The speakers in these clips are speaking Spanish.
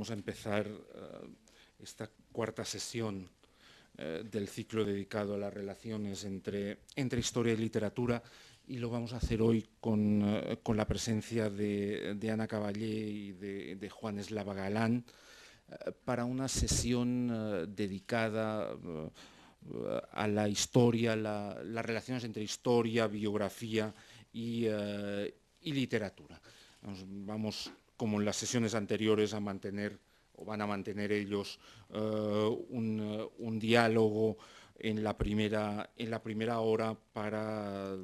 vamos a empezar esta cuarta sesión del ciclo dedicado a las relaciones entre historia y literatura, y lo vamos a hacer hoy con la presencia de Ana Caballé y de Juan Eslava Galán para una sesión dedicada a la historia, las relaciones entre historia, biografía y literatura. Vamos, como en las sesiones anteriores, a mantener, o van a mantener ellos, un diálogo en la primera hora para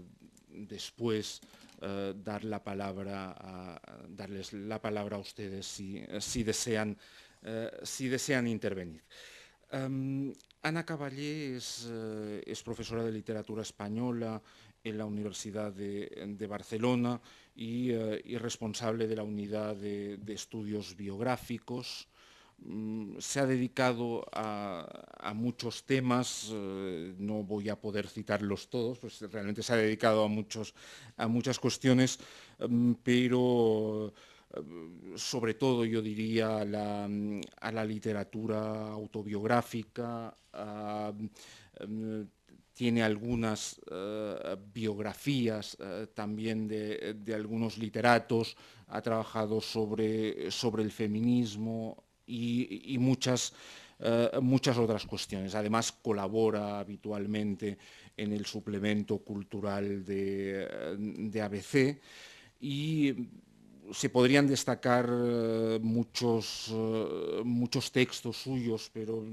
después darles la palabra a ustedes si desean intervenir. Ana Caballé es profesora de literatura española en la Universidad de Barcelona y responsable de la unidad de estudios biográficos. Se ha dedicado a muchos temas, no voy a poder citarlos todos, pues realmente se ha dedicado a muchas cuestiones, pero sobre todo yo diría a la literatura autobiográfica. Tiene algunas biografías también de algunos literatos, ha trabajado sobre el feminismo y muchas otras cuestiones. Además, colabora habitualmente en el suplemento cultural de ABC y se podrían destacar muchos textos suyos, pero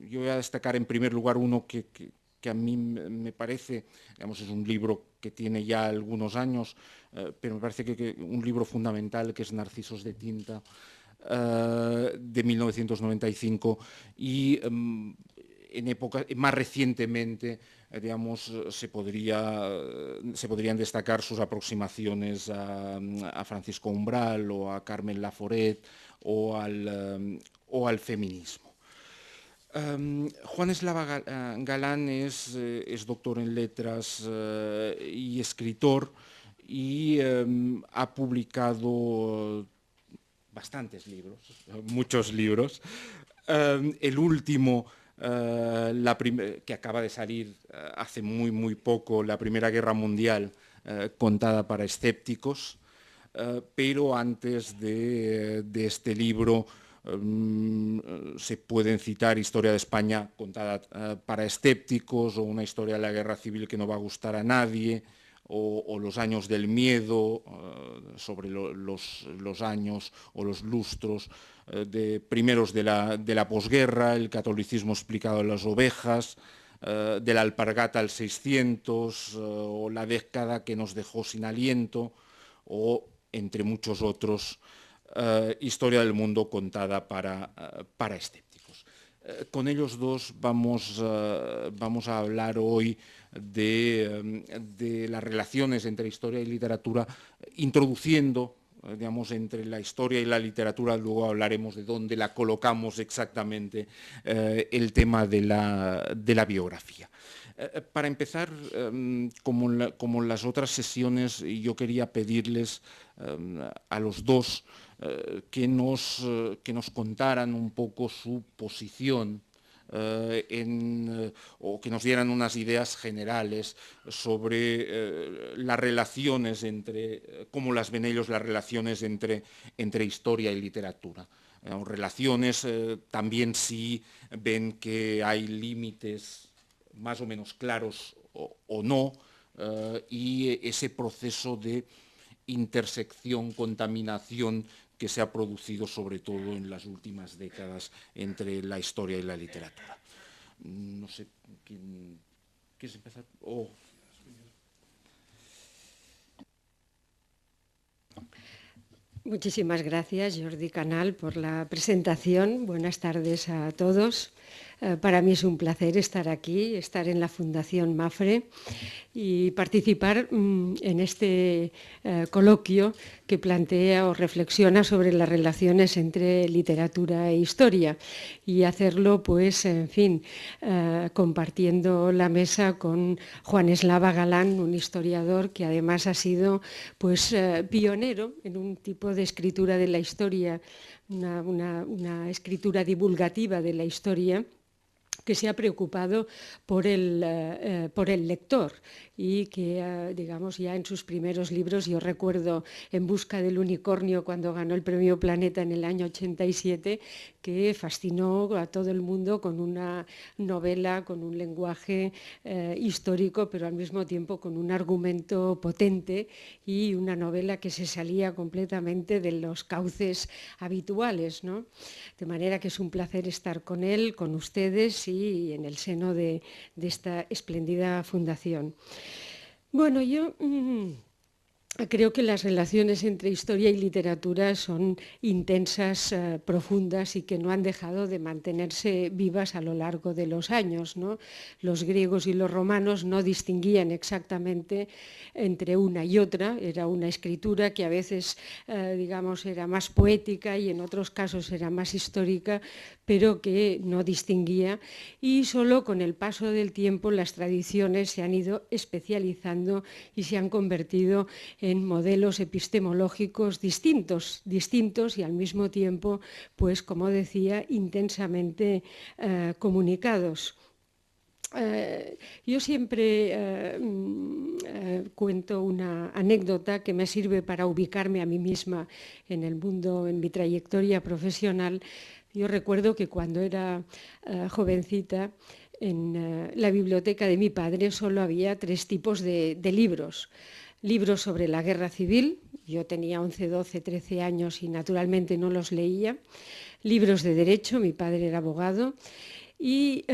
yo voy a destacar en primer lugar uno que a mí me parece, digamos, es un libro que tiene ya algunos años, pero me parece que un libro fundamental, que es Narcisos de tinta, de 1995, y más recientemente, digamos, se podrían destacar sus aproximaciones a Francisco Umbral o a Carmen Laforet o al feminismo. Juan Eslava Galán es doctor en letras y escritor, y ha publicado bastantes libros, muchos libros. El último, que acaba de salir hace muy poco, La Primera Guerra Mundial, contada para escépticos, pero antes de este libro se pueden citar Historia de España contada para escépticos, o Una historia de la guerra civil que no va a gustar a nadie, o Los años del miedo, sobre los años o los lustros primeros de la posguerra, El catolicismo explicado en las ovejas, de la alpargata al 600, o La década que nos dejó sin aliento, o, entre muchos otros, Historia del mundo contada para escépticos. Con ellos dos vamos a hablar hoy de las relaciones entre historia y literatura, introduciendo, digamos, entre la historia y la literatura. Luego hablaremos de dónde la colocamos exactamente, el tema de la biografía. Para empezar, como en las otras sesiones, yo quería pedirles a los dos que nos contaran un poco su posición, o que nos dieran unas ideas generales sobre las relaciones cómo las ven ellos, las relaciones entre historia y literatura. Relaciones también, si ven que hay límites más o menos claros o no, y ese proceso de intersección, contaminación que se ha producido sobre todo en las últimas décadas entre la historia y la literatura. No sé, ¿quién quieres empezar? Muchísimas gracias, Jordi Canal, por la presentación. Buenas tardes a todos. Para mí es un placer estar aquí, estar en la Fundación Mafre y participar en este coloquio que plantea o reflexiona sobre las relaciones entre literatura e historia, y hacerlo, pues, en fin, compartiendo la mesa con Juan Eslava Galán, un historiador que además ha sido, pues, pionero en un tipo de escritura de la historia una escritura divulgativa de la historia que se ha preocupado por el lector y que, digamos, ya en sus primeros libros, yo recuerdo En busca del unicornio, cuando ganó el premio Planeta en el año 87, que fascinó a todo el mundo con una novela, con un lenguaje histórico, pero al mismo tiempo con un argumento potente y una novela que se salía completamente de los cauces habituales, ¿no? De manera que es un placer estar con él, con ustedes y en el seno de esta espléndida fundación. Bueno, yo creo que las relaciones entre historia y literatura son intensas, profundas y que no han dejado de mantenerse vivas a lo largo de los años, ¿no? Los griegos y los romanos no distinguían exactamente entre una y otra. Era una escritura que a veces, digamos, era más poética y en otros casos era más histórica, pero que no distinguía, y solo con el paso del tiempo las tradiciones se han ido especializando y se han convertido en modelos epistemológicos distintos y al mismo tiempo, pues como decía, intensamente comunicados. Yo siempre cuento una anécdota que me sirve para ubicarme a mí misma en el mundo, en mi trayectoria profesional. Yo recuerdo que cuando era jovencita, en la biblioteca de mi padre solo había 3 tipos de libros. Libros sobre la guerra civil, yo tenía 11, 12, 13 años y naturalmente no los leía. Libros de derecho, mi padre era abogado. Y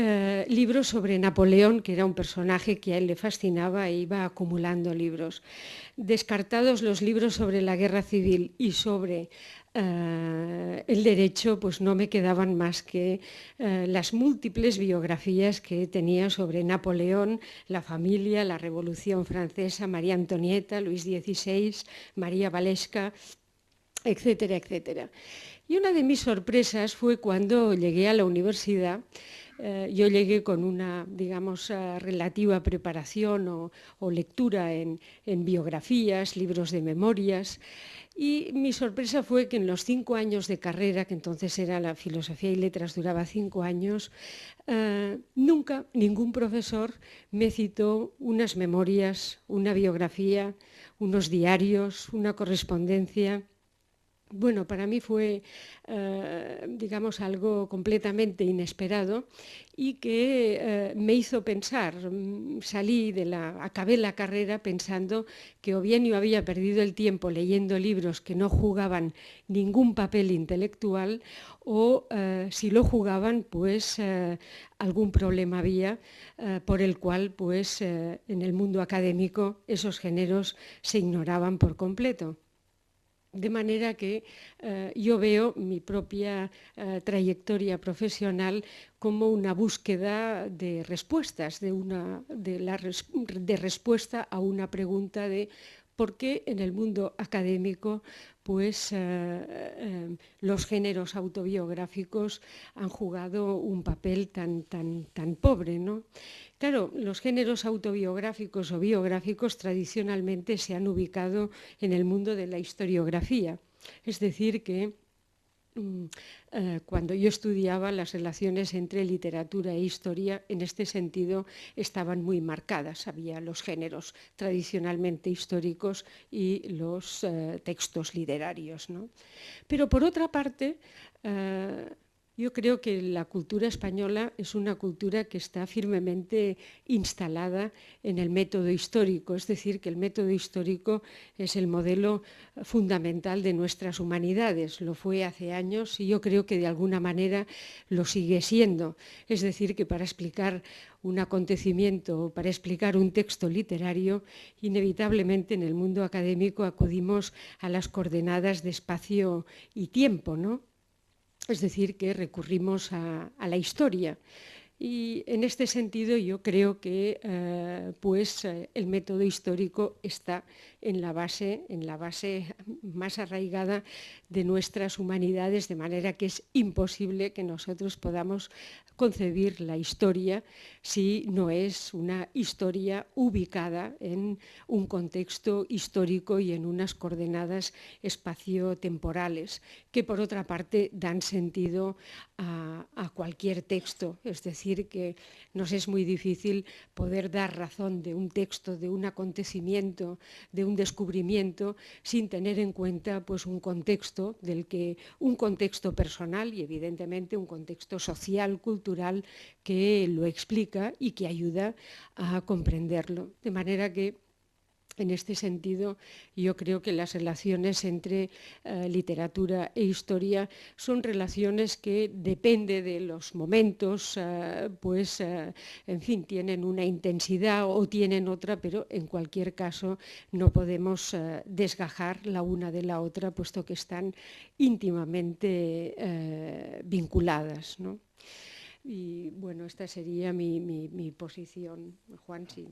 libros sobre Napoleón, que era un personaje que a él le fascinaba e iba acumulando libros. Descartados los libros sobre la guerra civil y sobre el derecho, pues no me quedaban más que las múltiples biografías que tenía sobre Napoleón, la familia, la Revolución Francesa, María Antonieta, Luis XVI, María Valesca, etcétera, etcétera. Y una de mis sorpresas fue cuando llegué a la universidad. Yo llegué con una, digamos, relativa preparación o lectura en biografías, libros de memorias, y mi sorpresa fue que en los 5 años de carrera, que entonces era la filosofía y letras, duraba 5 años, nunca ningún profesor me citó unas memorias, una biografía, unos diarios, una correspondencia. Bueno, para mí fue, digamos, algo completamente inesperado y que me hizo pensar. Acabé la carrera pensando que o bien yo había perdido el tiempo leyendo libros que no jugaban ningún papel intelectual, o si lo jugaban, pues algún problema había por el cual, pues en el mundo académico, esos géneros se ignoraban por completo. De manera que yo veo mi propia trayectoria profesional como una búsqueda de respuestas, de respuesta a una pregunta de por qué en el mundo académico pues, los géneros autobiográficos han jugado un papel tan pobre, ¿no? Claro, los géneros autobiográficos o biográficos tradicionalmente se han ubicado en el mundo de la historiografía. Es decir, que cuando yo estudiaba, las relaciones entre literatura e historia en este sentido estaban muy marcadas. Había los géneros tradicionalmente históricos y los textos literarios, ¿no? Pero por otra parte, yo creo que la cultura española es una cultura que está firmemente instalada en el método histórico, es decir, que el método histórico es el modelo fundamental de nuestras humanidades. Lo fue hace años y yo creo que de alguna manera lo sigue siendo. Es decir, que para explicar un acontecimiento o para explicar un texto literario, inevitablemente en el mundo académico acudimos a las coordenadas de espacio y tiempo, ¿no? Es decir, que recurrimos a la historia. Y en este sentido yo creo que el método histórico está en la base más arraigada de nuestras humanidades, de manera que es imposible que nosotros podamos concebir la historia si no es una historia ubicada en un contexto histórico y en unas coordenadas espaciotemporales que, por otra parte, dan sentido a cualquier texto. Es decir, que nos es muy difícil poder dar razón de un texto, de un acontecimiento, de un descubrimiento, sin tener en cuenta pues, un contexto personal y evidentemente un contexto social, cultural, que lo explica y que ayuda a comprenderlo. De manera que en este sentido, yo creo que las relaciones entre literatura e historia son relaciones que depende de los momentos, en fin, tienen una intensidad o tienen otra, pero en cualquier caso no podemos desgajar la una de la otra, puesto que están íntimamente vinculadas, ¿no? Y bueno, esta sería mi posición. Juan, sí.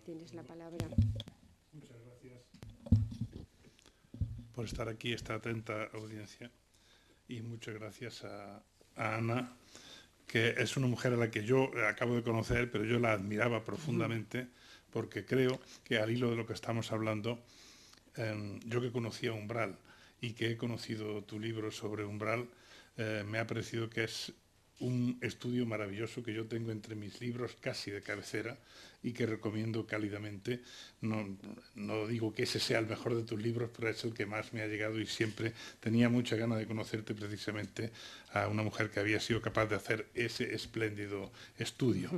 Tienes la palabra. Muchas gracias por estar aquí, esta atenta audiencia, y muchas gracias a Ana, que es una mujer a la que yo acabo de conocer, pero yo la admiraba profundamente, porque creo que al hilo de lo que estamos hablando, yo que conocía Umbral y que he conocido tu libro sobre Umbral, me ha parecido que es un estudio maravilloso que yo tengo entre mis libros casi de cabecera y que recomiendo cálidamente. No digo que ese sea el mejor de tus libros, pero es el que más me ha llegado y siempre tenía mucha ganas de conocerte precisamente a una mujer que había sido capaz de hacer ese espléndido estudio,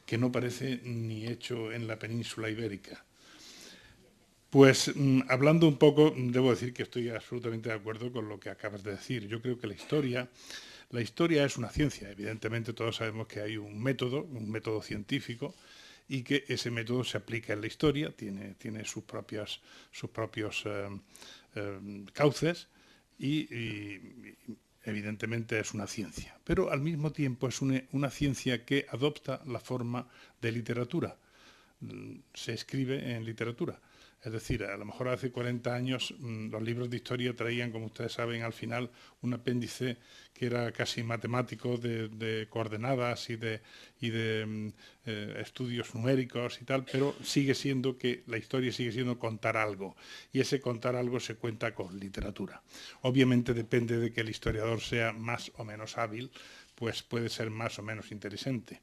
que no parece ni hecho en la península ibérica. Pues hablando un poco, debo decir que estoy absolutamente de acuerdo con lo que acabas de decir. Yo creo que la historia es una ciencia. Evidentemente todos sabemos que hay un método científico, y que ese método se aplica en la historia, tiene sus propios cauces y evidentemente es una ciencia. Pero al mismo tiempo es una ciencia que adopta la forma de literatura. Se escribe en literatura. Es decir, a lo mejor hace 40 años los libros de historia traían, como ustedes saben, al final un apéndice que era casi matemático de coordenadas y de estudios numéricos y tal, pero sigue siendo que la historia sigue siendo contar algo, y ese contar algo se cuenta con literatura. Obviamente depende de que el historiador sea más o menos hábil, pues puede ser más o menos interesante.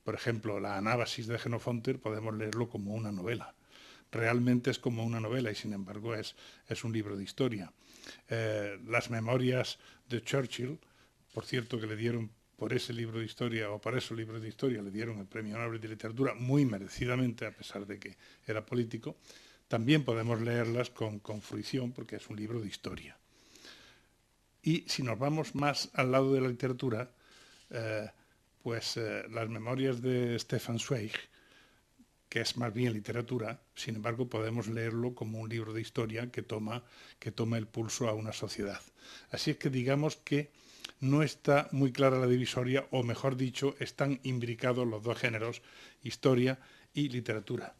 Por ejemplo, la Anábasis de Jenofonte podemos leerlo como una novela. Realmente es como una novela y sin embargo es un libro de historia. Las memorias de Churchill, por cierto que le dieron por ese libro de historia o por esos libros de historia le dieron el Premio Nobel de Literatura muy merecidamente, a pesar de que era político, también podemos leerlas con fruición porque es un libro de historia. Y si nos vamos más al lado de la literatura, las memorias de Stefan Zweig, que es más bien literatura, sin embargo podemos leerlo como un libro de historia que toma el pulso a una sociedad. Así es que digamos que no está muy clara la divisoria, o mejor dicho, están imbricados los dos géneros, historia y literatura.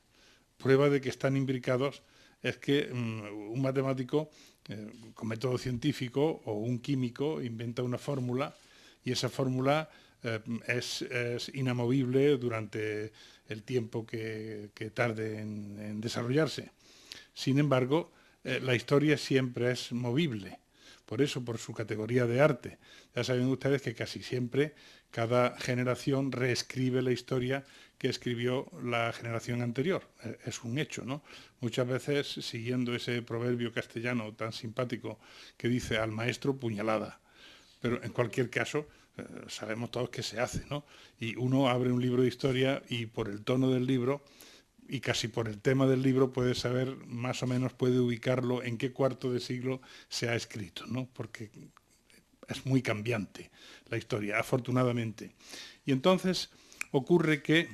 Prueba de que están imbricados es que un matemático con método científico o un químico inventa una fórmula y esa fórmula es inamovible durante el tiempo que tarde en desarrollarse. Sin embargo, la historia siempre es movible, por eso, por su categoría de arte. Ya saben ustedes que casi siempre cada generación reescribe la historia que escribió la generación anterior. Es un hecho, ¿no? Muchas veces siguiendo ese proverbio castellano tan simpático que dice al maestro puñalada. Pero en cualquier caso, sabemos todos que se hace, ¿no? Y uno abre un libro de historia y por el tono del libro y casi por el tema del libro puede saber, más o menos puede ubicarlo en qué cuarto de siglo se ha escrito, ¿no? Porque es muy cambiante la historia, afortunadamente. Y entonces ocurre que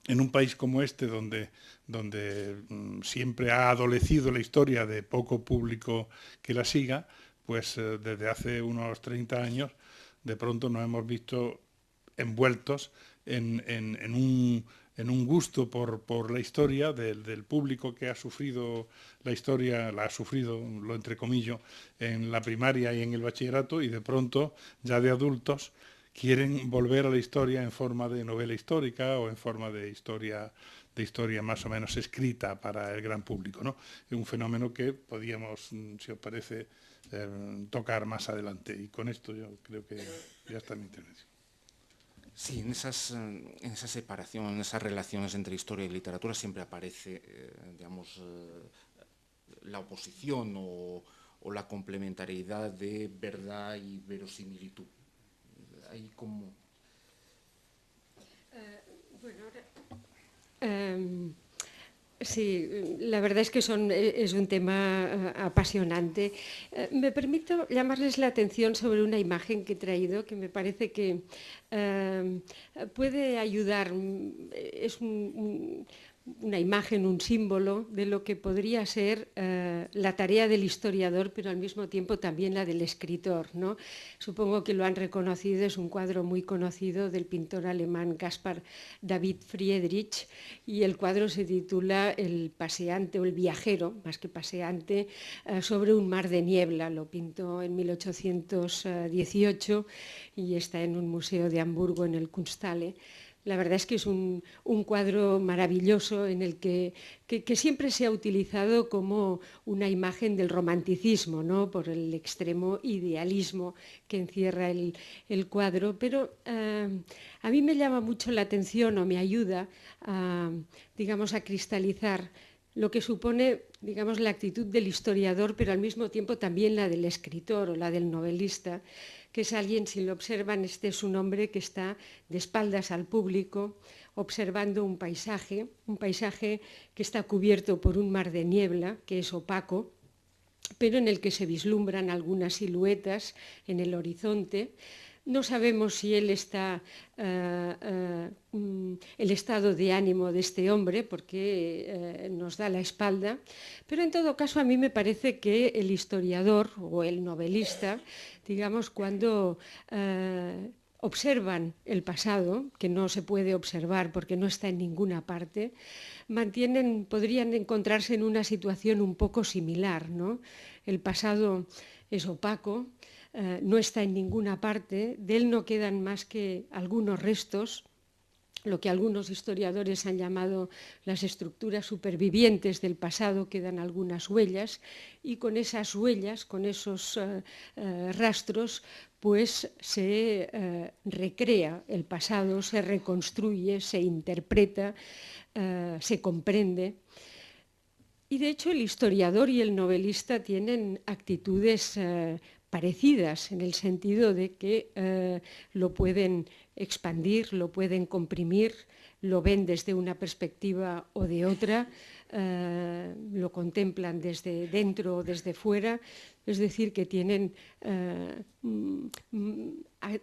en un país como este, donde siempre ha adolecido la historia de poco público que la siga, pues desde hace unos 30 años, de pronto nos hemos visto envueltos en un gusto por la historia del público que ha sufrido la historia, la ha sufrido, lo entrecomillo, en la primaria y en el bachillerato, y de pronto, ya de adultos, quieren volver a la historia en forma de novela histórica o en forma de historia más o menos escrita para el gran público, ¿no? Es un fenómeno que podíamos, si os parece, tocar más adelante. Y con esto yo creo que ya está mi intervención. Sí, en esa separación, en esas relaciones entre historia y literatura siempre aparece, digamos, la oposición o la complementariedad de verdad y verosimilitud. Ahí como... Sí, la verdad es que es un tema apasionante. Me permito llamarles la atención sobre una imagen que he traído que me parece que puede ayudar. Es una imagen, un símbolo de lo que podría ser la tarea del historiador, pero al mismo tiempo también la del escritor, ¿no? Supongo que lo han reconocido, es un cuadro muy conocido del pintor alemán Caspar David Friedrich, y el cuadro se titula El paseante o el viajero, más que paseante, sobre un mar de niebla. Lo pintó en 1818 y está en un museo de Hamburgo, en el Kunsthalle. La verdad es que es un cuadro maravilloso en el que siempre se ha utilizado como una imagen del romanticismo, ¿no? Por el extremo idealismo que encierra el cuadro, pero a mí me llama mucho la atención o me ayuda digamos, a cristalizar lo que supone, digamos, la actitud del historiador, pero al mismo tiempo también la del escritor o la del novelista, que es alguien, si lo observan, este es un hombre que está de espaldas al público, observando un paisaje que está cubierto por un mar de niebla, que es opaco, pero en el que se vislumbran algunas siluetas en el horizonte. No sabemos si el estado de ánimo de este hombre, porque nos da la espalda, pero en todo caso a mí me parece que el historiador o el novelista, digamos, cuando observan el pasado, que no se puede observar porque no está en ninguna parte, podrían encontrarse en una situación un poco similar, ¿no? El pasado es opaco, no está en ninguna parte, de él no quedan más que algunos restos, lo que algunos historiadores han llamado las estructuras supervivientes del pasado, quedan algunas huellas, y con esas huellas, con esos rastros, pues se recrea el pasado, se reconstruye, se interpreta, se comprende. Y de hecho el historiador y el novelista tienen actitudes parecidas, en el sentido de que lo pueden expandir, lo pueden comprimir, lo ven desde una perspectiva o de otra, lo contemplan desde dentro o desde fuera, es decir, que tienen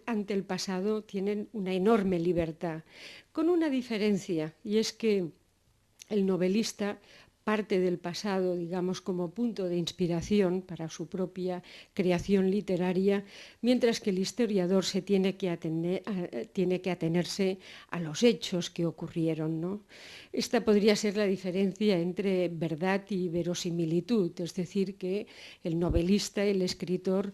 ante el pasado tienen una enorme libertad, con una diferencia, y es que el novelista parte del pasado, digamos, como punto de inspiración para su propia creación literaria, mientras que el historiador se tiene que atenerse a los hechos que ocurrieron, ¿no? Esta podría ser la diferencia entre verdad y verosimilitud, es decir, que el novelista, el escritor,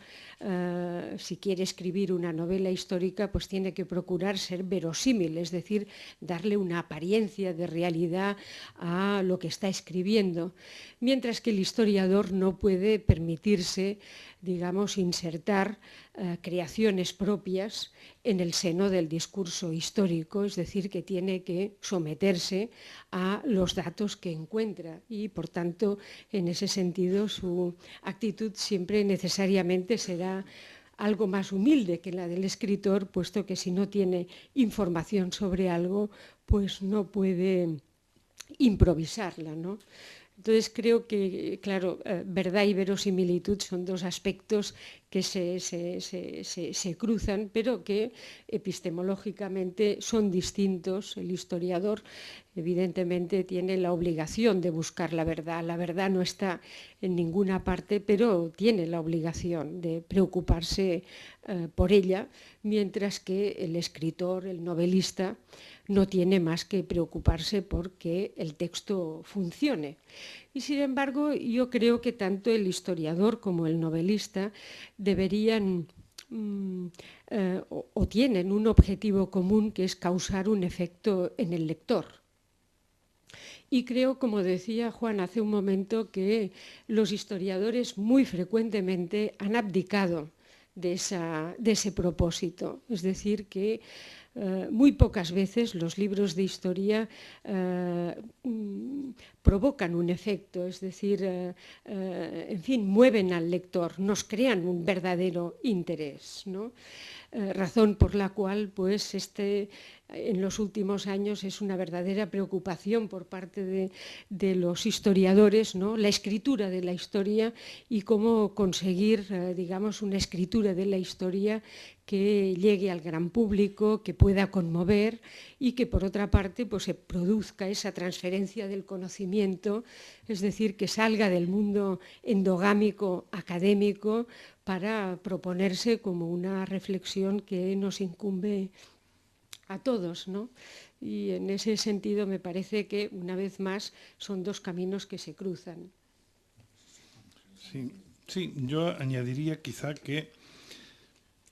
si quiere escribir una novela histórica, pues tiene que procurar ser verosímil, es decir, darle una apariencia de realidad a lo que está escribiendo, mientras que el historiador no puede permitirse, digamos, insertar creaciones propias en el seno del discurso histórico, es decir, que tiene que someterse a los datos que encuentra y, por tanto, en ese sentido, su actitud siempre necesariamente será algo más humilde que la del escritor, puesto que si no tiene información sobre algo, pues no puede improvisarla, ¿no? Entonces creo que, claro, verdad y verosimilitud son dos aspectos que se cruzan, pero que epistemológicamente son distintos. El historiador evidentemente tiene la obligación de buscar la verdad. La verdad no está en ninguna parte, pero tiene la obligación de preocuparse por ella, mientras que el escritor, el novelista, no tiene más que preocuparse porque el texto funcione. Y sin embargo, yo creo que tanto el historiador como el novelista deberían o tienen un objetivo común, que es causar un efecto en el lector. Y creo, como decía Juan hace un momento, que los historiadores muy frecuentemente han abdicado de ese propósito. Es decir, que muy pocas veces los libros de historia provocan un efecto, es decir, en fin, mueven al lector, nos crean un verdadero interés, ¿no? Razón por la cual pues en los últimos años es una verdadera preocupación por parte de los historiadores, ¿no? La escritura de la historia y cómo conseguir, digamos, una escritura de la historia que llegue al gran público, que pueda conmover y que por otra parte pues, se produzca esa transferencia del conocimiento, es decir, que salga del mundo endogámico académico para proponerse como una reflexión que nos incumbe a todos, ¿no? Y en ese sentido me parece que una vez más son dos caminos que se cruzan. Sí, yo añadiría quizá que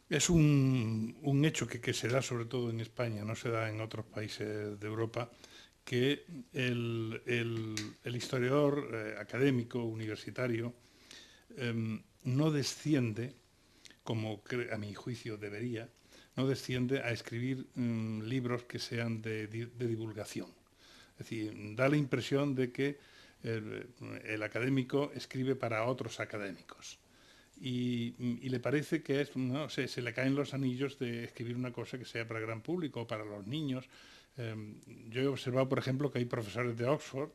es un hecho que se da sobre todo en España, no se da en otros países de Europa, que el historiador académico, universitario, no desciende, como a mi juicio debería, no desciende a escribir libros que sean de divulgación. Es decir, da la impresión de que el académico escribe para otros académicos. Y le parece que no sé, se le caen los anillos de escribir una cosa que sea para el gran público o para los niños. Yo he observado, por ejemplo, que hay profesores de Oxford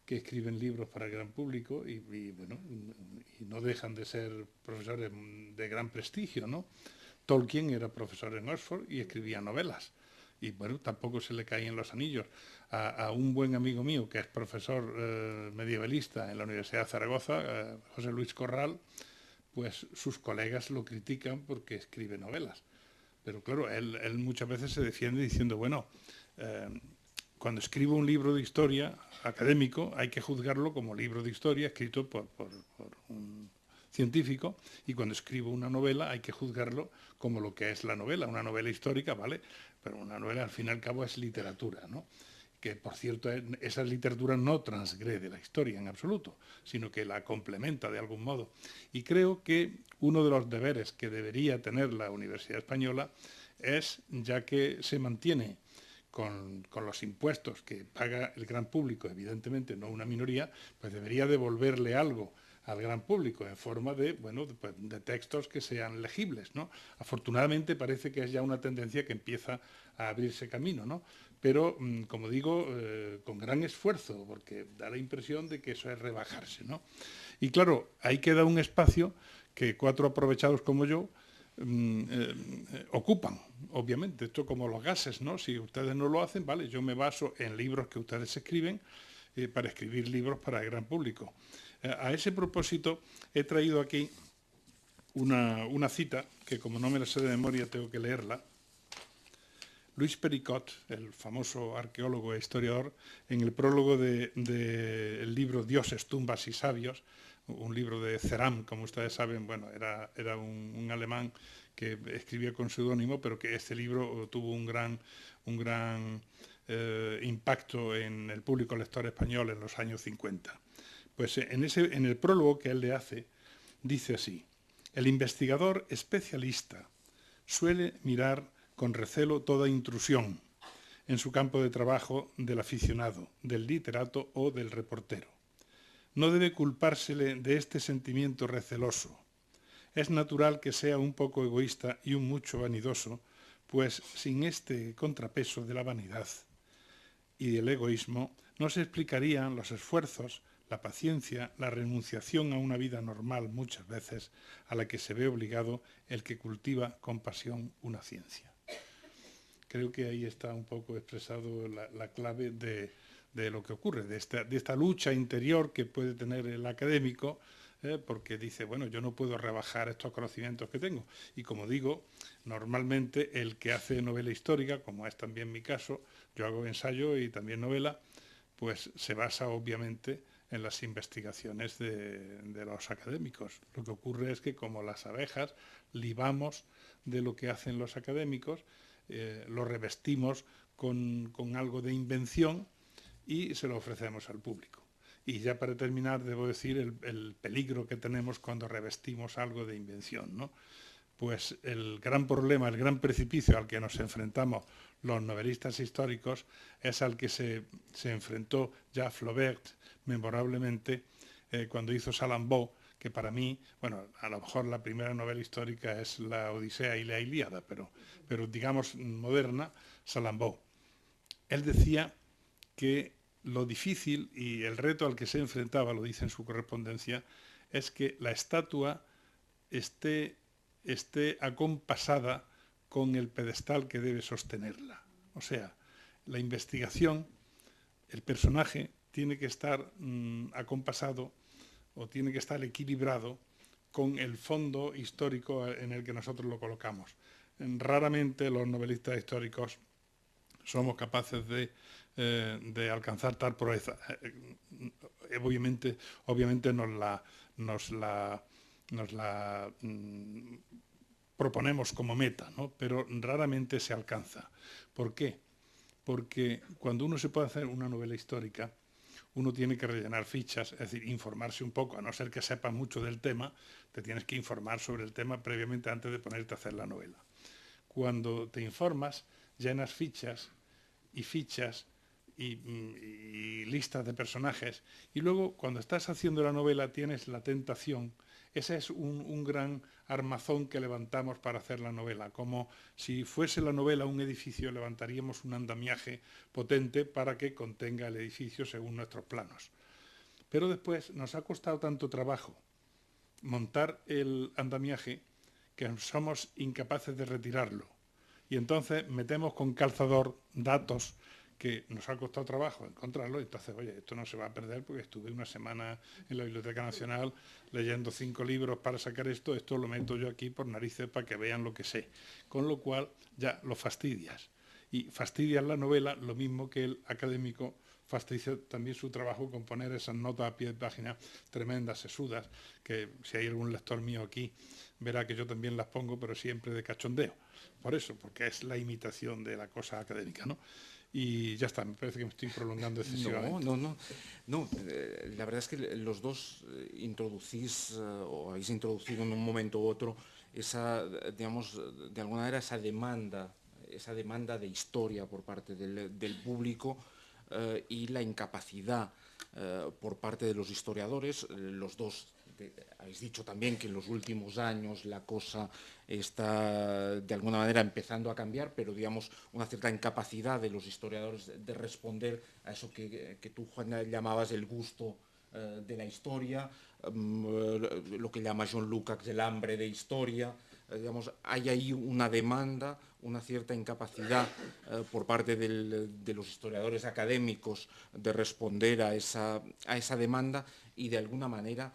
que escriben libros para el gran público y no dejan de ser profesores de gran prestigio, ¿no? Tolkien era profesor en Oxford y escribía novelas. Y bueno, tampoco se le caían los anillos. A un buen amigo mío, que es profesor medievalista en la Universidad de Zaragoza, José Luis Corral, pues sus colegas lo critican porque escribe novelas. Pero claro, él muchas veces se defiende diciendo, bueno, cuando escribo un libro de historia académico hay que juzgarlo como libro de historia escrito por un científico, y cuando escribo una novela hay que juzgarlo como lo que es la novela, una novela histórica, ¿vale? Pero una novela al fin y al cabo es literatura, ¿no? Que por cierto esa literatura no transgrede la historia en absoluto, sino que la complementa de algún modo. Y creo que uno de los deberes que debería tener la Universidad Española es, ya que se mantiene con los impuestos que paga el gran público, evidentemente no una minoría, pues debería devolverle algo al gran público en forma de, bueno, de textos que sean legibles, ¿no? Afortunadamente parece que es ya una tendencia que empieza a abrirse camino, ¿no? Pero, como digo, con gran esfuerzo, porque da la impresión de que eso es rebajarse, ¿no? Y claro, ahí queda un espacio que 4 aprovechados como yo ocupan, obviamente. Esto como los gases, ¿no? Si ustedes no lo hacen, vale, yo me baso en libros que ustedes escriben para escribir libros para el gran público. A ese propósito he traído aquí una cita que, como no me la sé de memoria, tengo que leerla. Luis Pericot, el famoso arqueólogo e historiador, en el prólogo del libro Dioses, tumbas y sabios, un libro de Ceram, como ustedes saben, bueno, era un alemán que escribía con seudónimo, pero que este libro tuvo un gran impacto en el público lector español en los años 50. Pues en el prólogo que él le hace, dice así: el investigador especialista suele mirar con recelo toda intrusión en su campo de trabajo del aficionado, del literato o del reportero. No debe culpársele de este sentimiento receloso. Es natural que sea un poco egoísta y un mucho vanidoso, pues sin este contrapeso de la vanidad y del egoísmo no se explicarían los esfuerzos, la paciencia, la renunciación a una vida normal muchas veces, a la que se ve obligado el que cultiva con pasión una ciencia. Creo que ahí está un poco expresado la clave de lo que ocurre, de esta lucha interior que puede tener el académico, porque dice, bueno, yo no puedo rebajar estos conocimientos que tengo. Y como digo, normalmente el que hace novela histórica, como es también mi caso, yo hago ensayo y también novela, pues se basa obviamente en las investigaciones de los académicos. Lo que ocurre es que como las abejas libamos de lo que hacen los académicos, lo revestimos con algo de invención y se lo ofrecemos al público. Y ya para terminar, debo decir el peligro que tenemos cuando revestimos algo de invención, ¿no? Pues el gran problema, el gran precipicio al que nos enfrentamos los novelistas históricos es al que se enfrentó ya Flaubert memorablemente cuando hizo Salambó, que para mí, bueno, a lo mejor la primera novela histórica es la Odisea y la Ilíada, pero digamos moderna, Salambó. Él decía que lo difícil y el reto al que se enfrentaba, lo dice en su correspondencia, es que la estatua esté acompasada con el pedestal que debe sostenerla. O sea, la investigación, el personaje tiene que estar acompasado o tiene que estar equilibrado con el fondo histórico en el que nosotros lo colocamos. Raramente los novelistas históricos somos capaces de alcanzar tal proeza. Obviamente nos la proponemos como meta, ¿no? Pero raramente se alcanza. ¿Por qué? Porque cuando uno se puede hacer una novela histórica, uno tiene que rellenar fichas, es decir, informarse un poco, a no ser que sepa mucho del tema, te tienes que informar sobre el tema previamente antes de ponerte a hacer la novela. Cuando te informas, llenas fichas y listas de personajes, y luego cuando estás haciendo la novela tienes la tentación. Ese es un gran armazón que levantamos para hacer la novela. Como si fuese la novela un edificio, levantaríamos un andamiaje potente para que contenga el edificio según nuestros planos. Pero después nos ha costado tanto trabajo montar el andamiaje que somos incapaces de retirarlo. Y entonces metemos con calzador datos que nos ha costado trabajo encontrarlo, y entonces, oye, esto no se va a perder porque estuve una semana en la Biblioteca Nacional leyendo 5 libros para sacar esto lo meto yo aquí por narices para que vean lo que sé. Con lo cual ya lo fastidias. Y fastidias la novela lo mismo que el académico fastidia también su trabajo con poner esas notas a pie de página tremendas, sesudas, que si hay algún lector mío aquí verá que yo también las pongo, pero siempre de cachondeo. Por eso, porque es la imitación de la cosa académica, ¿no? Y ya está, me parece que me estoy prolongando excesivamente. No, la verdad es que los dos introducís o habéis introducido en un momento u otro esa, digamos, de alguna manera esa demanda de historia por parte del público y la incapacidad por parte de los historiadores. Los dos habéis dicho también que en los últimos años la cosa está de alguna manera empezando a cambiar, pero digamos una cierta incapacidad de los historiadores de responder a eso que tú, Juan, llamabas el gusto de la historia, lo que llama John Lukács el hambre de historia. Digamos, hay ahí una demanda, una cierta incapacidad por parte de los historiadores académicos de responder a esa demanda, y de alguna manera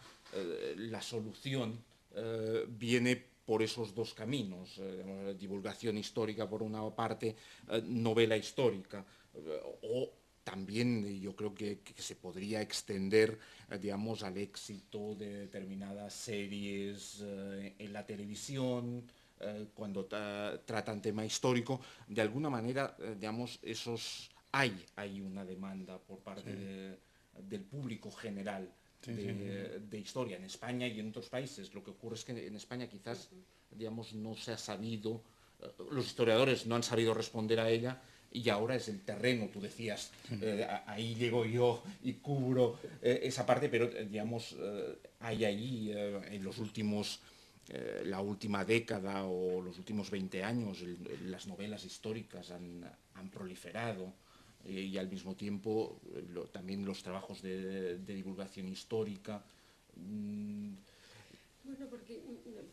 la solución viene por esos dos caminos, divulgación histórica por una parte, novela histórica, o también yo creo que se podría extender, digamos, al éxito de determinadas series en la televisión, cuando tratan tema histórico. De alguna manera, digamos, hay una demanda por parte del público general de historia en España y en otros países. Lo que ocurre es que en España quizás, digamos, no se ha sabido, los historiadores no han sabido responder a ella, y ahora es el terreno, tú decías, ahí llego yo y cubro esa parte, pero digamos, hay ahí en los últimos, la última década o los últimos 20 años, las novelas históricas han proliferado y al mismo tiempo también los trabajos de divulgación histórica. Bueno, porque,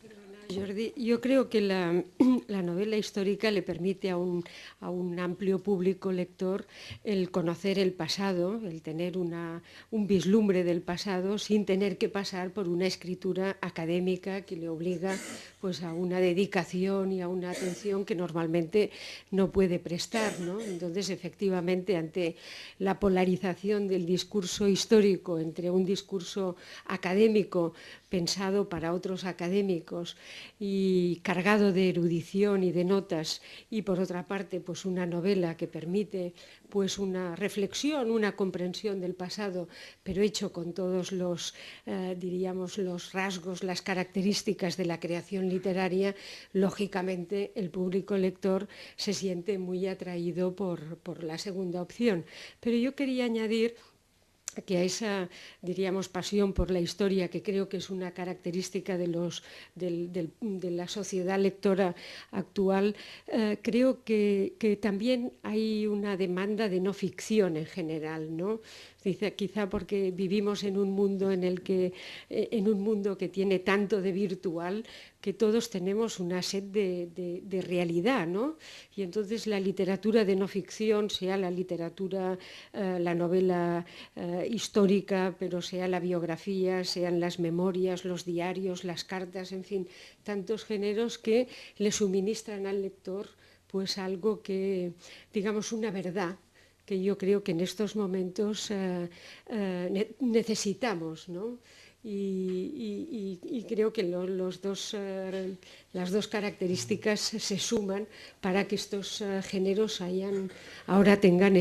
perdona, Jordi, yo creo que la novela histórica le permite a un amplio público lector el conocer el pasado, el tener un vislumbre del pasado sin tener que pasar por una escritura académica que le obliga pues, a una dedicación y a una atención que normalmente no puede prestar, ¿no? Entonces, efectivamente, ante la polarización del discurso histórico entre un discurso académico pensado para otros académicos y cargado de erudición y de notas, y por otra parte pues una novela que permite pues una reflexión, una comprensión del pasado, pero hecho con todos los diríamos los rasgos, las características de la creación literaria, lógicamente el público lector se siente muy atraído por la segunda opción. Pero yo quería añadir que a esa, diríamos, pasión por la historia, que creo que es una característica de la sociedad lectora actual, creo que también hay una demanda de no ficción en general, ¿no? Quizá porque vivimos en un mundo en un mundo que tiene tanto de virtual, que todos tenemos una sed de realidad, ¿no? Y entonces la literatura de no ficción, sea la literatura, la novela histórica, pero sea la biografía, sean las memorias, los diarios, las cartas, en fin, tantos géneros que le suministran al lector pues algo que, digamos, una verdad que yo creo que en estos momentos necesitamos, ¿no? Y creo que las dos características se suman para que estos géneros ahora tengan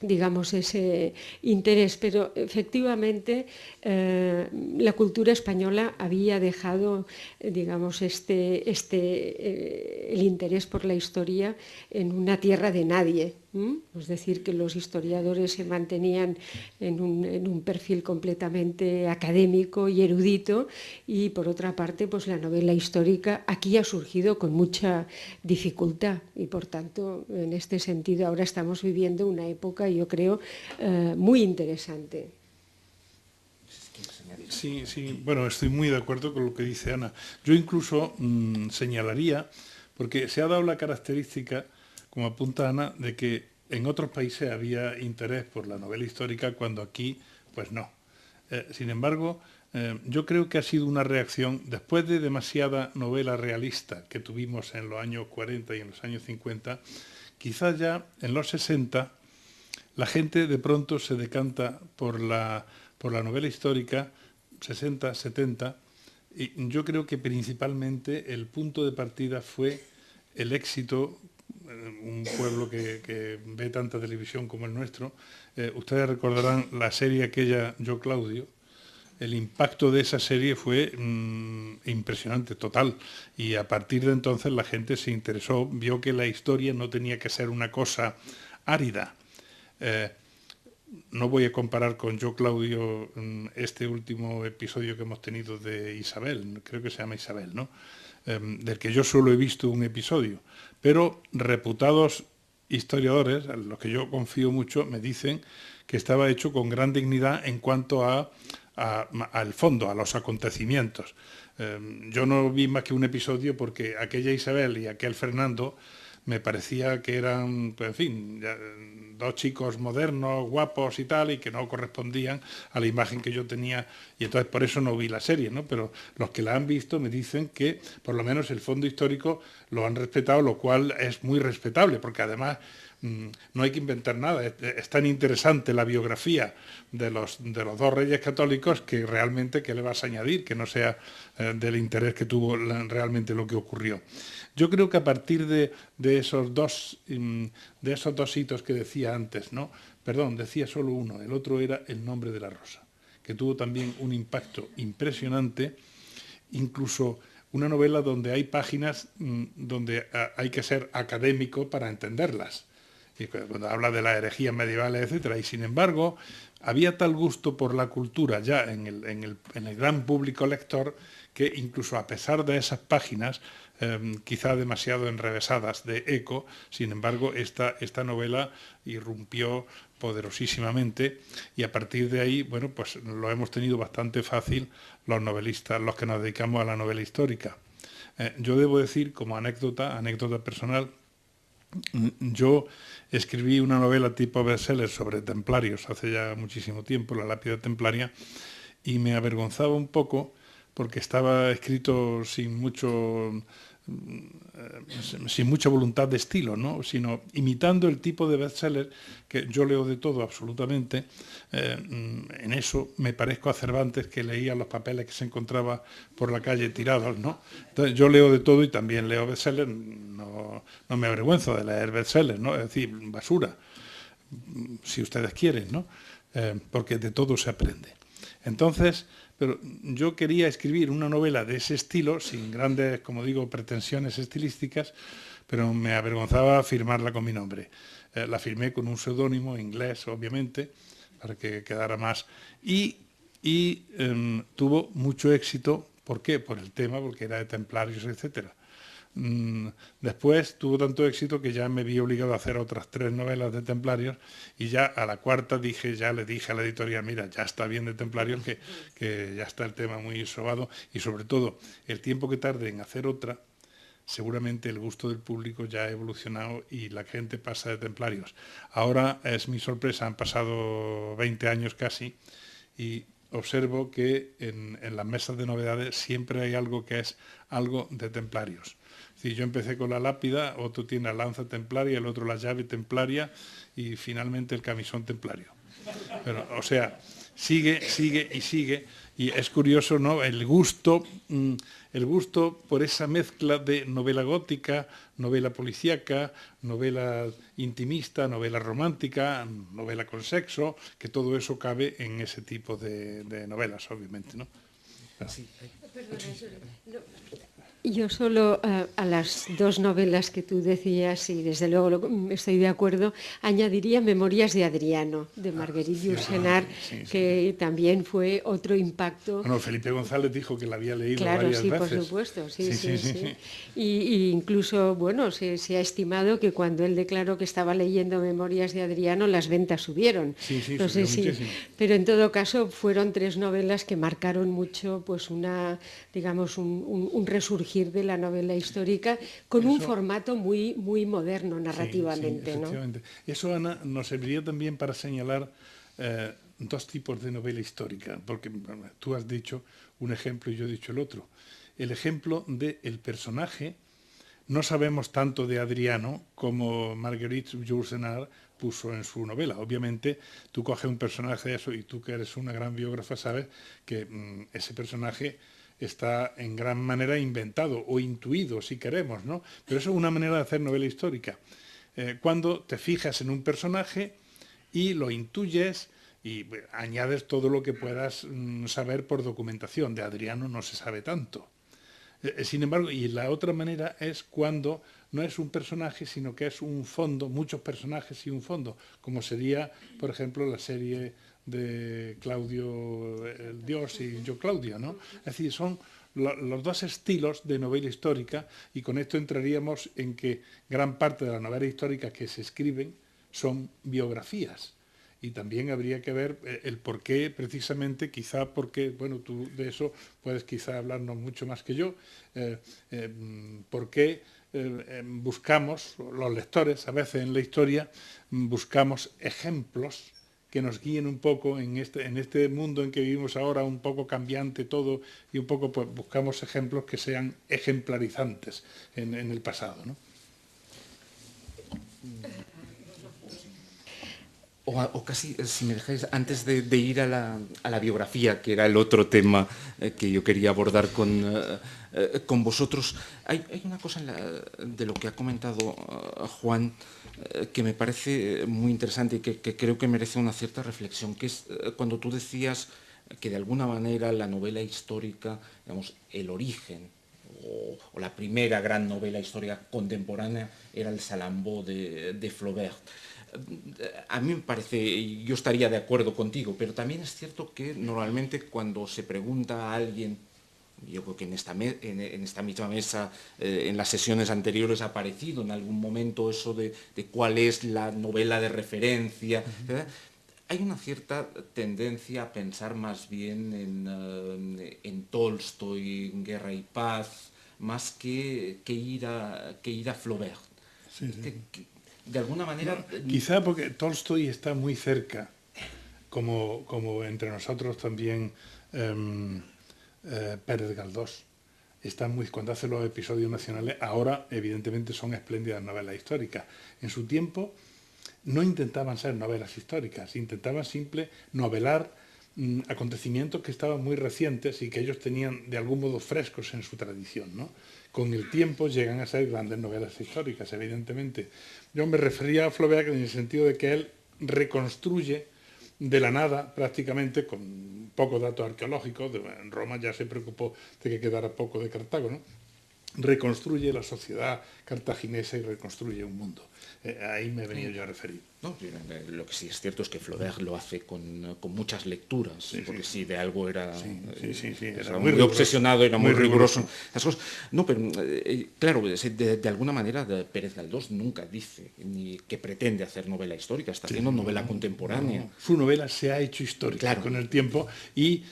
digamos, ese interés, pero efectivamente la cultura española había dejado, digamos, el interés por la historia en una tierra de nadie. Es decir, que los historiadores se mantenían en un perfil completamente académico y erudito, y por otra parte, pues la novela histórica aquí ha surgido con mucha dificultad, y por tanto, en este sentido, ahora estamos viviendo una época, yo creo, muy interesante. Sí, bueno, estoy muy de acuerdo con lo que dice Ana. Yo incluso señalaría, porque se ha dado la característica, como apunta Ana, de que en otros países había interés por la novela histórica cuando aquí, pues no. Sin embargo, yo creo que ha sido una reacción, después de demasiada novela realista que tuvimos en los años 40 y en los años 50, quizás ya en los 60 la gente de pronto se decanta por la novela histórica, 60, 70, y yo creo que principalmente el punto de partida fue el éxito, un pueblo que ve tanta televisión como el nuestro. Ustedes recordarán la serie aquella Yo Claudio. El impacto de esa serie fue impresionante, total, y a partir de entonces la gente se interesó, vio que la historia no tenía que ser una cosa árida. No voy a comparar con Yo Claudio este último episodio que hemos tenido de Isabel, creo que se llama Isabel, ¿no? Del que yo solo he visto un episodio, pero reputados historiadores, a los que yo confío mucho, me dicen que estaba hecho con gran dignidad en cuanto al fondo, a los acontecimientos. Yo no vi más que un episodio porque aquella Isabel y aquel Fernando me parecía que eran, pues, en fin, dos chicos modernos, guapos y tal, y que no correspondían a la imagen que yo tenía, y entonces por eso no vi la serie, ¿no? Pero los que la han visto me dicen que por lo menos el fondo histórico lo han respetado, lo cual es muy respetable, porque además no hay que inventar nada, es tan interesante la biografía de los dos reyes católicos que realmente, ¿qué le vas a añadir? Que no sea del interés que tuvo realmente lo que ocurrió. Yo creo que a partir de esos dos hitos que decía antes, ¿no? Perdón, decía solo uno, el otro era El nombre de la rosa, que tuvo también un impacto impresionante, incluso una novela donde hay páginas donde hay que ser académico para entenderlas, y cuando habla de las herejías medievales, etcétera, y sin embargo había tal gusto por la cultura ya en el gran público lector que incluso a pesar de esas páginas quizá demasiado enrevesadas de eco. Sin embargo, esta novela irrumpió poderosísimamente y a partir de ahí, bueno, pues lo hemos tenido bastante fácil los novelistas, los que nos dedicamos a la novela histórica. Yo debo decir, como anécdota personal, yo escribí una novela tipo bestseller sobre templarios hace ya muchísimo tiempo, La lápida templaria, y me avergonzaba un poco porque estaba escrito sin mucha voluntad de estilo, ¿no? Sino imitando el tipo de bestseller que yo leo de todo absolutamente. En eso me parezco a Cervantes, que leía los papeles que se encontraba por la calle tirados, ¿no? Entonces yo leo de todo y también leo bestsellers. No me avergüenzo de leer bestsellers, ¿no? Es decir, basura, si ustedes quieren, ¿no? Porque de todo se aprende. Entonces, pero yo quería escribir una novela de ese estilo, sin grandes, como digo, pretensiones estilísticas, pero me avergonzaba firmarla con mi nombre. La firmé con un seudónimo inglés, obviamente, para que quedara más. Y tuvo mucho éxito. ¿Por qué? Por el tema, porque era de templarios, etcétera. Después tuvo tanto éxito que ya me vi obligado a hacer otras 3 novelas de templarios y ya a la cuarta ya le dije a la editorial, mira, ya está bien de templarios, que ya está el tema muy sobado y sobre todo el tiempo que tarde en hacer otra, seguramente el gusto del público ya ha evolucionado y la gente pasa de templarios. Ahora es mi sorpresa, han pasado 20 años casi y observo que en las mesas de novedades siempre hay algo que es algo de templarios. Sí, yo empecé con la lápida, otro tiene la lanza templaria, el otro la llave templaria y finalmente el camisón templario. Pero, o sea, sigue y sigue y es curioso, ¿no? El gusto por esa mezcla de novela gótica, novela policíaca, novela intimista, novela romántica, novela con sexo, que todo eso cabe en ese tipo de novelas, obviamente, ¿no? Sí. Yo solo a las 2 novelas que tú decías, y desde luego estoy de acuerdo, añadiría Memorias de Adriano, de Marguerite Yourcenar, que también fue otro impacto. Bueno, Felipe González dijo que la había leído claro, varias veces. Claro, sí, por supuesto, sí. Y incluso, bueno, se ha estimado que cuando él declaró que estaba leyendo Memorias de Adriano, las ventas subieron. Sí, no sé si, muchísimo. Pero en todo caso fueron 3 novelas que marcaron mucho, pues un resurgir de la novela histórica con un formato muy moderno narrativamente. Sí, efectivamente. ¿No? Eso, Ana, nos serviría también para señalar 2 tipos de novela histórica, porque tú has dicho un ejemplo y yo he dicho el otro. El ejemplo del personaje, no sabemos tanto de Adriano como Marguerite Yourcenar puso en su novela. Obviamente, tú coges un personaje de eso y tú que eres una gran biógrafa sabes que ese personaje está en gran manera inventado o intuido, si queremos, ¿no? Pero eso es una manera de hacer novela histórica. Cuando te fijas en un personaje y lo intuyes y añades todo lo que puedas saber por documentación. De Adriano no se sabe tanto. Sin embargo, y la otra manera es cuando no es un personaje, sino que es un fondo, muchos personajes y un fondo, como sería, por ejemplo, la serie de Claudio el Dios y Yo Claudia, ¿no? Es decir, son los 2 estilos de novela histórica y con esto entraríamos en que gran parte de las novelas históricas que se escriben son biografías. Y también habría que ver el por qué, precisamente, quizá porque, bueno, tú de eso puedes quizá hablarnos mucho más que yo, por qué buscamos, los lectores, a veces en la historia, buscamos ejemplos que nos guíen un poco en este mundo en que vivimos ahora, un poco cambiante todo, y un poco pues, buscamos ejemplos que sean ejemplarizantes en el pasado, ¿no? O casi, si me dejáis, antes de ir a la biografía, que era el otro tema que yo quería abordar con vosotros, hay una cosa de lo que ha comentado Juan que me parece muy interesante y que creo que merece una cierta reflexión, que es cuando tú decías que de alguna manera la novela histórica, digamos, el origen o la primera gran novela histórica contemporánea era el Salambó de Flaubert. A mí me parece, yo estaría de acuerdo contigo, pero también es cierto que normalmente cuando se pregunta a alguien yo creo que en esta misma mesa, en las sesiones anteriores ha aparecido en algún momento eso de cuál es la novela de referencia. Hay una cierta tendencia a pensar más bien en Tolstoy, en Guerra y Paz, más que ir a Flaubert. Sí, sí. De alguna manera... Quizá porque Tolstoy está muy cerca, como entre nosotros también Pérez Galdós. Cuando hace los episodios nacionales, ahora evidentemente son espléndidas novelas históricas. En su tiempo no intentaban ser novelas históricas, intentaban novelar acontecimientos que estaban muy recientes y que ellos tenían de algún modo frescos en su tradición, ¿no? Con el tiempo llegan a ser grandes novelas históricas, evidentemente. Yo me refería a Flaubert en el sentido de que él reconstruye de la nada, prácticamente, con pocos datos arqueológicos. En Roma ya se preocupó de que quedara poco de Cartago, ¿no? Reconstruye la sociedad cartaginesa y reconstruye un mundo. Ahí me he venido yo a referir. No, lo que sí es cierto es que Flaubert lo hace con muchas lecturas, sí, porque sí, de algo era, era muy obsesionado, era muy riguroso. Las cosas. No, pero claro, de alguna manera Pérez Galdós nunca dice ni que pretende hacer novela histórica, está haciendo novela contemporánea. Su novela se ha hecho histórica con el tiempo y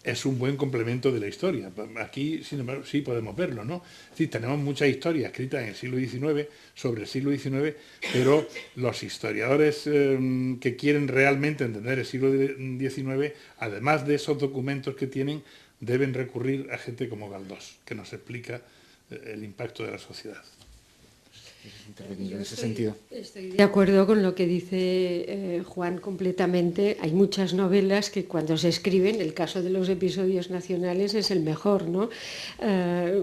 es un buen complemento de la historia. Aquí, sin embargo, sí podemos verlo, ¿no? Sí, tenemos muchas historias escritas en el siglo XIX, sobre el siglo XIX, pero los historiadores que quieren realmente entender el siglo XIX, además de esos documentos que tienen, deben recurrir a gente como Galdós, que nos explica el impacto de la sociedad. Intervenir en ese sentido. Estoy de acuerdo con lo que dice Juan completamente. Hay muchas novelas que cuando se escriben, el caso de los episodios nacionales es el mejor, ¿no?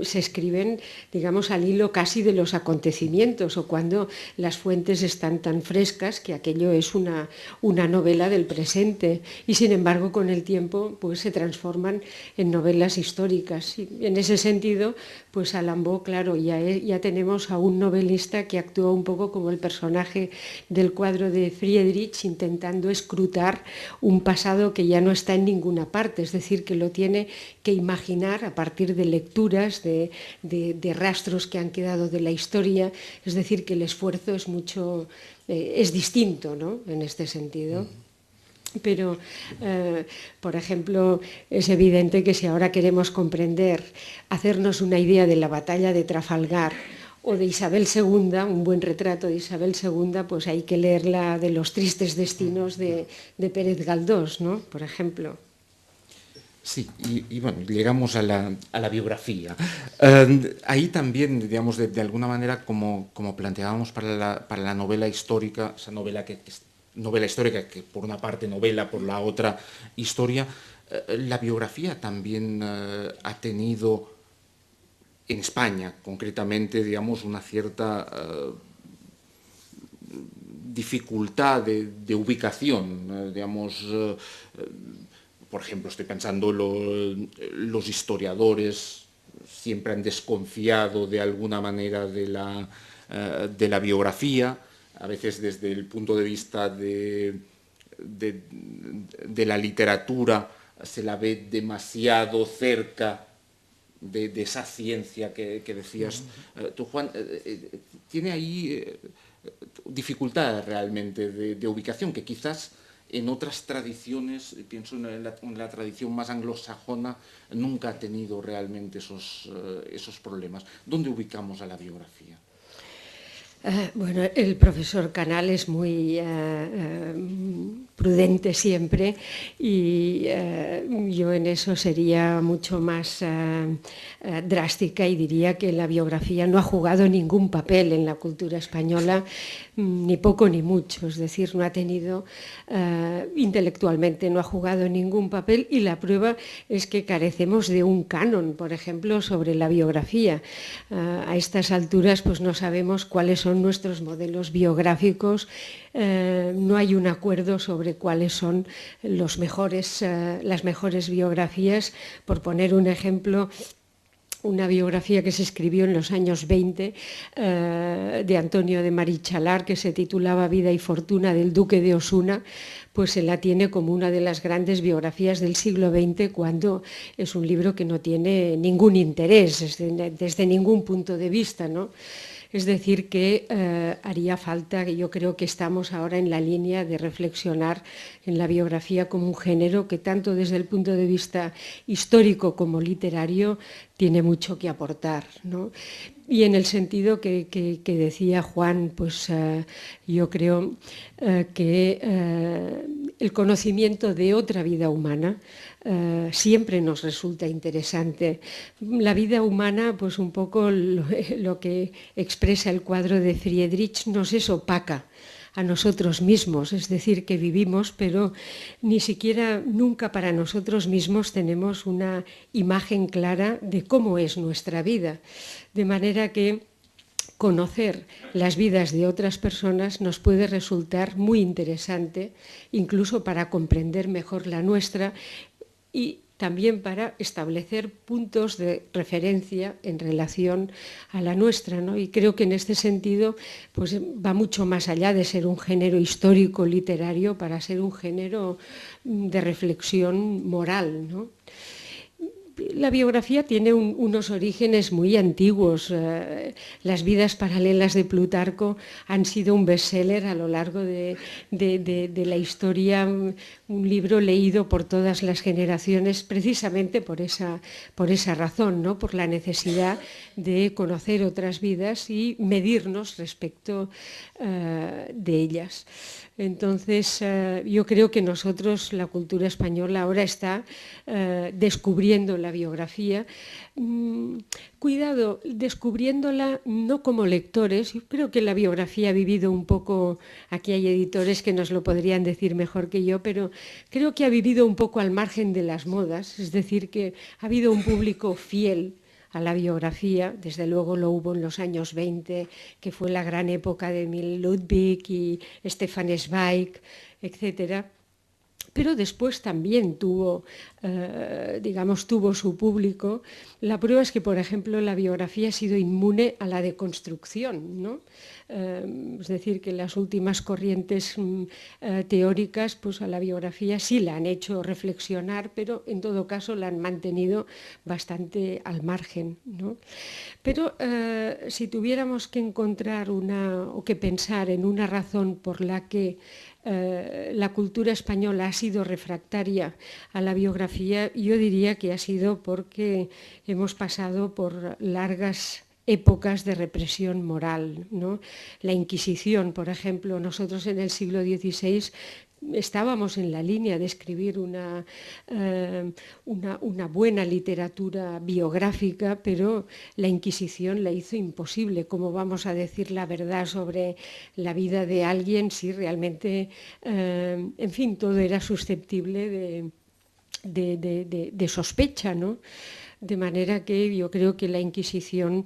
Se escriben, digamos, al hilo casi de los acontecimientos o cuando las fuentes están tan frescas que aquello es una novela del presente y sin embargo con el tiempo pues se transforman en novelas históricas. Y en ese sentido, pues Alambó, claro, ya tenemos a un novelista que actúa un poco como el personaje del cuadro de Friedrich, intentando escrutar un pasado que ya no está en ninguna parte, es decir, que lo tiene que imaginar a partir de lecturas, de rastros que han quedado de la historia, es decir, que el esfuerzo es distinto, ¿no? En este sentido. Pero, por ejemplo, es evidente que si ahora queremos comprender, hacernos una idea de la batalla de Trafalgar o de Isabel II, un buen retrato de Isabel II, pues hay que leer la de los tristes destinos de Pérez Galdós, ¿no? Por ejemplo. Sí, y bueno, llegamos a la biografía. Ahí también, digamos, de alguna manera, como planteábamos para la novela histórica, esa novela histórica que por una parte novela, por la otra historia, la biografía también ha tenido en España, concretamente, digamos, una cierta dificultad de ubicación, digamos, por ejemplo, estoy pensando los historiadores siempre han desconfiado de alguna manera de la biografía, a veces desde el punto de vista de la literatura se la ve demasiado cerca de esa ciencia que decías tú, Juan. Tiene ahí dificultades realmente de ubicación que quizás en otras tradiciones, pienso en la tradición más anglosajona, nunca ha tenido realmente esos problemas. ¿Dónde ubicamos a la biografía? Bueno, el profesor Canal es muy prudente siempre y yo en eso sería mucho más drástica y diría que la biografía no ha jugado ningún papel en la cultura española, ni poco ni mucho, es decir, no ha tenido intelectualmente, no ha jugado ningún papel y la prueba es que carecemos de un canon, por ejemplo, sobre la biografía. A estas alturas pues no sabemos cuáles son nuestros modelos biográficos, no hay un acuerdo sobre cuáles son las mejores biografías. Por poner un ejemplo, una biografía que se escribió en los años 20 de Antonio de Marichalar, que se titulaba Vida y fortuna del duque de Osuna, pues se la tiene como una de las grandes biografías del siglo XX, cuando es un libro que no tiene ningún interés desde ningún punto de vista, ¿no? Es decir, que haría falta, que yo creo que estamos ahora en la línea de reflexionar en la biografía como un género que tanto desde el punto de vista histórico como literario tiene mucho que aportar, ¿no? Y en el sentido que decía Juan, pues yo creo que el conocimiento de otra vida humana siempre nos resulta interesante. La vida humana, pues un poco lo que expresa el cuadro de Friedrich, nos es opaca a nosotros mismos, es decir, que vivimos, pero ni siquiera nunca para nosotros mismos tenemos una imagen clara de cómo es nuestra vida. De manera que conocer las vidas de otras personas nos puede resultar muy interesante, incluso para comprender mejor la nuestra y también para establecer puntos de referencia en relación a la nuestra, ¿no? Y creo que en este sentido pues, va mucho más allá de ser un género histórico literario para ser un género de reflexión moral, ¿no? La biografía tiene unos orígenes muy antiguos. Las vidas paralelas de Plutarco han sido un bestseller a lo largo de la historia, un libro leído por todas las generaciones precisamente por esa razón, ¿no? Por la necesidad de conocer otras vidas y medirnos respecto de ellas. Entonces, yo creo que nosotros, la cultura española, ahora está descubriendo la biografía. Cuidado, descubriéndola no como lectores. Yo creo que la biografía ha vivido un poco, aquí hay editores que nos lo podrían decir mejor que yo, pero creo que ha vivido un poco al margen de las modas, es decir, que ha habido un público fiel a la biografía, desde luego lo hubo en los años 20, que fue la gran época de Emil Ludwig y Stefan Zweig, etcétera. Pero después también tuvo su público. La prueba es que, por ejemplo, la biografía ha sido inmune a la deconstrucción, ¿no? Es decir, que las últimas corrientes teóricas, pues a la biografía sí la han hecho reflexionar, pero en todo caso la han mantenido bastante al margen, ¿no? Pero si tuviéramos que encontrar o que pensar en una razón por la que la cultura española ha sido refractaria a la biografía, yo diría que ha sido porque hemos pasado por largas épocas de represión moral, ¿no? La Inquisición, por ejemplo, nosotros en el siglo XVI estábamos en la línea de escribir una buena literatura biográfica, pero la Inquisición la hizo imposible. ¿Cómo vamos a decir la verdad sobre la vida de alguien si realmente, en fin, todo era susceptible de sospecha, ¿no? De manera que yo creo que la Inquisición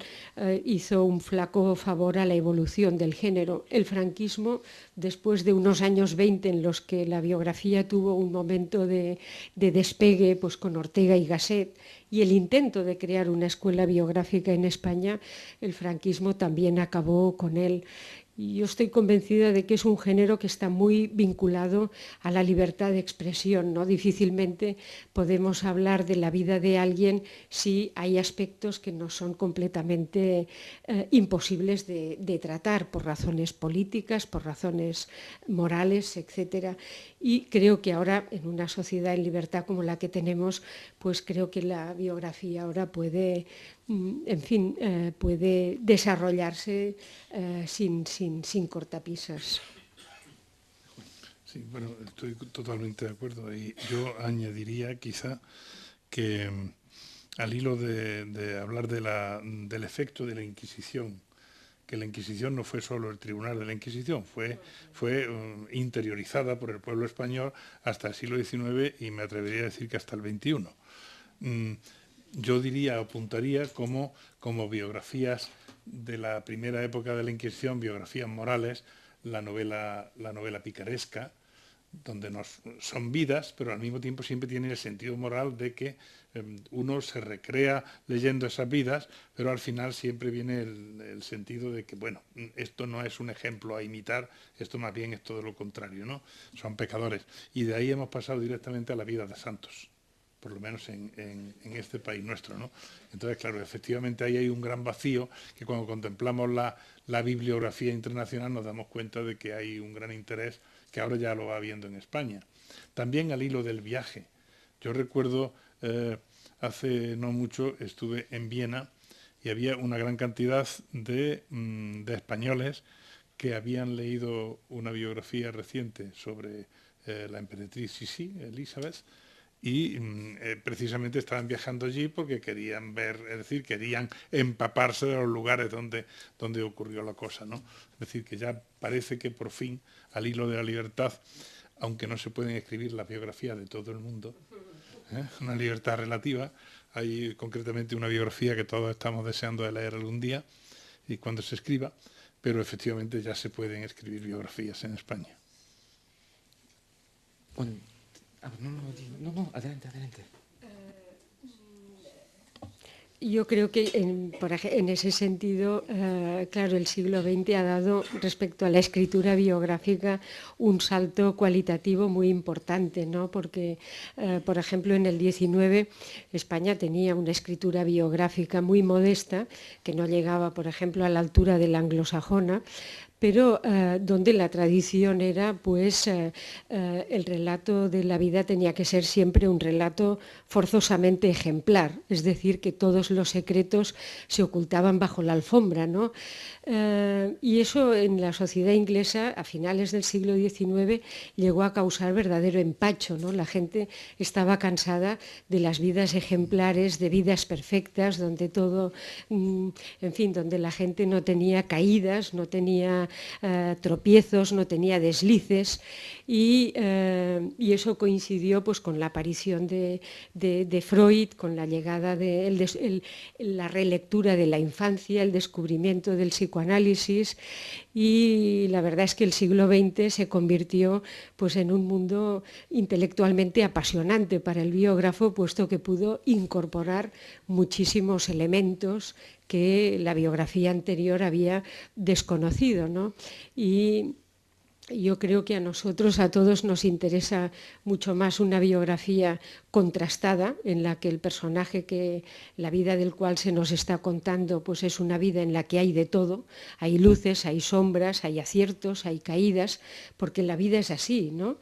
hizo un flaco favor a la evolución del género. El franquismo, después de unos años 20 en los que la biografía tuvo un momento de despegue, pues con Ortega y Gasset, y el intento de crear una escuela biográfica en España, el franquismo también acabó con él. Y yo estoy convencida de que es un género que está muy vinculado a la libertad de expresión, ¿no? Difícilmente podemos hablar de la vida de alguien si hay aspectos que no son completamente imposibles de tratar por razones políticas, por razones morales, etcétera. Y creo que ahora, en una sociedad en libertad como la que tenemos, pues creo que la biografía ahora puede, en fin, puede desarrollarse sin cortapisas. Sí, bueno, estoy totalmente de acuerdo. Y yo añadiría quizá que al hilo de hablar del efecto de la Inquisición, que la Inquisición no fue solo el tribunal de la Inquisición, fue interiorizada por el pueblo español hasta el siglo XIX y me atrevería a decir que hasta el XXI. Yo apuntaría como biografías de la primera época de la Inquisición, biografías morales, la novela picaresca, son vidas, pero al mismo tiempo siempre tienen el sentido moral de que uno se recrea leyendo esas vidas, pero al final siempre viene el sentido de que, bueno, esto no es un ejemplo a imitar, esto más bien es todo lo contrario, ¿no? Son pecadores. Y de ahí hemos pasado directamente a la vida de santos, por lo menos en este país nuestro, ¿no? Entonces, claro, efectivamente ahí hay un gran vacío que cuando contemplamos la bibliografía internacional nos damos cuenta de que hay un gran interés que ahora ya lo va viendo en España. También al hilo del viaje. Yo recuerdo, hace no mucho estuve en Viena y había una gran cantidad de españoles que habían leído una biografía reciente sobre la emperatriz Sisi, Elizabeth, y precisamente estaban viajando allí porque querían ver, es decir, querían empaparse de los lugares donde ocurrió la cosa, ¿no? Es decir, que ya parece que por fin, al hilo de la libertad, aunque no se pueden escribir las biografías de todo el mundo, una libertad relativa, hay concretamente una biografía que todos estamos deseando de leer algún día y cuando se escriba, pero efectivamente ya se pueden escribir biografías en España. Bueno, no, adelante, adelante. Yo creo que en ese sentido, claro, el siglo XX ha dado respecto a la escritura biográfica un salto cualitativo muy importante, ¿no? Porque, por ejemplo, en el XIX España tenía una escritura biográfica muy modesta, que no llegaba, por ejemplo, a la altura de la anglosajona, pero donde la tradición era, pues, el relato de la vida tenía que ser siempre un relato forzosamente ejemplar, es decir, que todos los secretos se ocultaban bajo la alfombra, ¿no? Y eso en la sociedad inglesa a finales del siglo XIX llegó a causar verdadero empacho, ¿no? La gente estaba cansada de las vidas ejemplares, de vidas perfectas, donde todo, en fin, donde la gente no tenía caídas, no tenía tropiezos, no tenía deslices, y eso coincidió, pues, con la aparición de Freud, con la llegada de la relectura de la infancia, el descubrimiento del psicoanálisis, y la verdad es que el siglo XX se convirtió, pues, en un mundo intelectualmente apasionante para el biógrafo, puesto que pudo incorporar muchísimos elementos que la biografía anterior había desconocido, ¿no? Y yo creo que a nosotros, a todos, nos interesa mucho más una biografía contrastada, en la que el personaje, la vida del cual se nos está contando, pues es una vida en la que hay de todo, hay luces, hay sombras, hay aciertos, hay caídas, porque la vida es así, ¿no?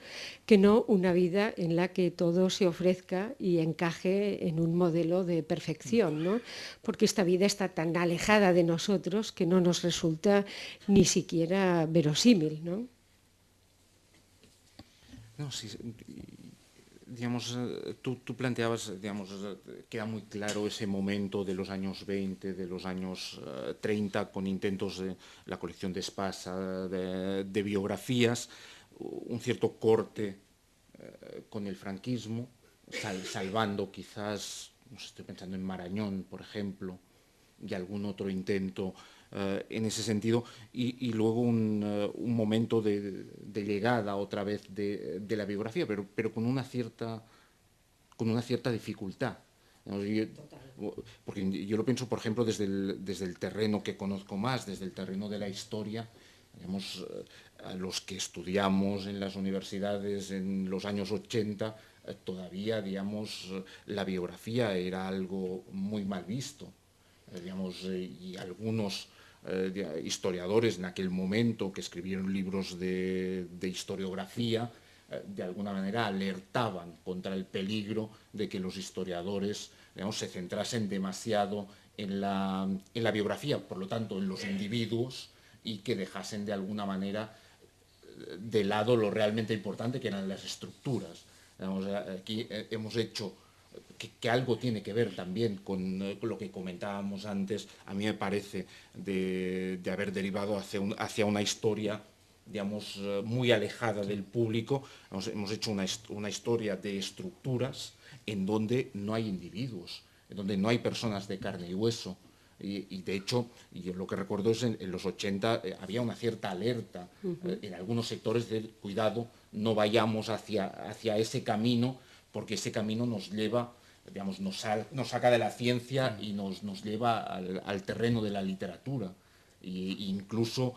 Que no una vida en la que todo se ofrezca y encaje en un modelo de perfección, ¿no? Porque esta vida está tan alejada de nosotros que no nos resulta ni siquiera verosímil, ¿no? No, sí, digamos, tú planteabas, digamos, queda muy claro ese momento de los años 20, de los años 30, con intentos de la colección de Espasa, de biografías, un cierto corte con el franquismo, salvando quizás, no sé, estoy pensando en Marañón, por ejemplo, y algún otro intento en ese sentido, y luego un momento de llegada otra vez de la biografía, pero con una cierta dificultad. Porque yo lo pienso, por ejemplo, desde el terreno que conozco más, desde el terreno de la historia, digamos, a los que estudiamos en las universidades en los años 80, todavía, digamos, la biografía era algo muy mal visto. Digamos, y algunos historiadores en aquel momento que escribieron libros de historiografía, de alguna manera alertaban contra el peligro de que los historiadores, digamos, se centrasen demasiado en la biografía, por lo tanto en los individuos, y que dejasen de alguna manera de lado lo realmente importante, que eran las estructuras. Digamos, aquí hemos hecho que algo tiene que ver también con lo que comentábamos antes, a mí me parece, de haber derivado hacia una historia, digamos, muy alejada del público. Hemos hecho una historia de estructuras en donde no hay individuos, en donde no hay personas de carne y hueso, Y de hecho, yo lo que recuerdo es en los 80 había una cierta alerta en algunos sectores de cuidado, no vayamos hacia ese camino, porque ese camino nos lleva, digamos, nos saca de la ciencia y nos lleva al terreno de la literatura. Incluso,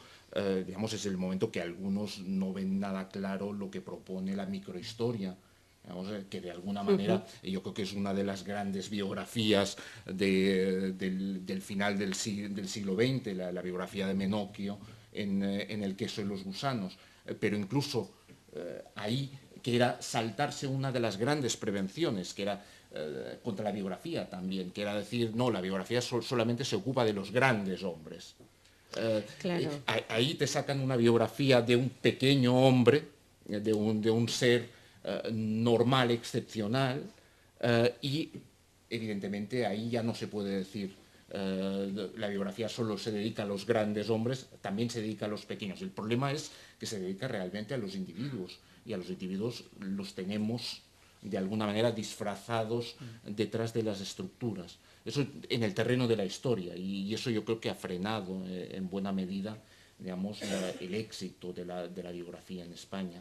digamos, es el momento que algunos no ven nada claro lo que propone la microhistoria. Digamos, que de alguna manera yo creo que es una de las grandes biografías del final del siglo XX, la biografía de Menocchio en El queso y los gusanos. Pero incluso ahí, que era saltarse una de las grandes prevenciones, que era contra la biografía también, que era decir, no, la biografía solamente se ocupa de los grandes hombres. Claro. Ahí te sacan una biografía de un pequeño hombre, de un ser normal, excepcional, y evidentemente ahí ya no se puede decir la biografía solo se dedica a los grandes hombres, también se dedica a los pequeños. El problema es que se dedica realmente a los individuos, y a los individuos los tenemos de alguna manera disfrazados detrás de las estructuras. Eso en el terreno de la historia, y eso yo creo que ha frenado en buena medida, digamos, el éxito de la biografía en España.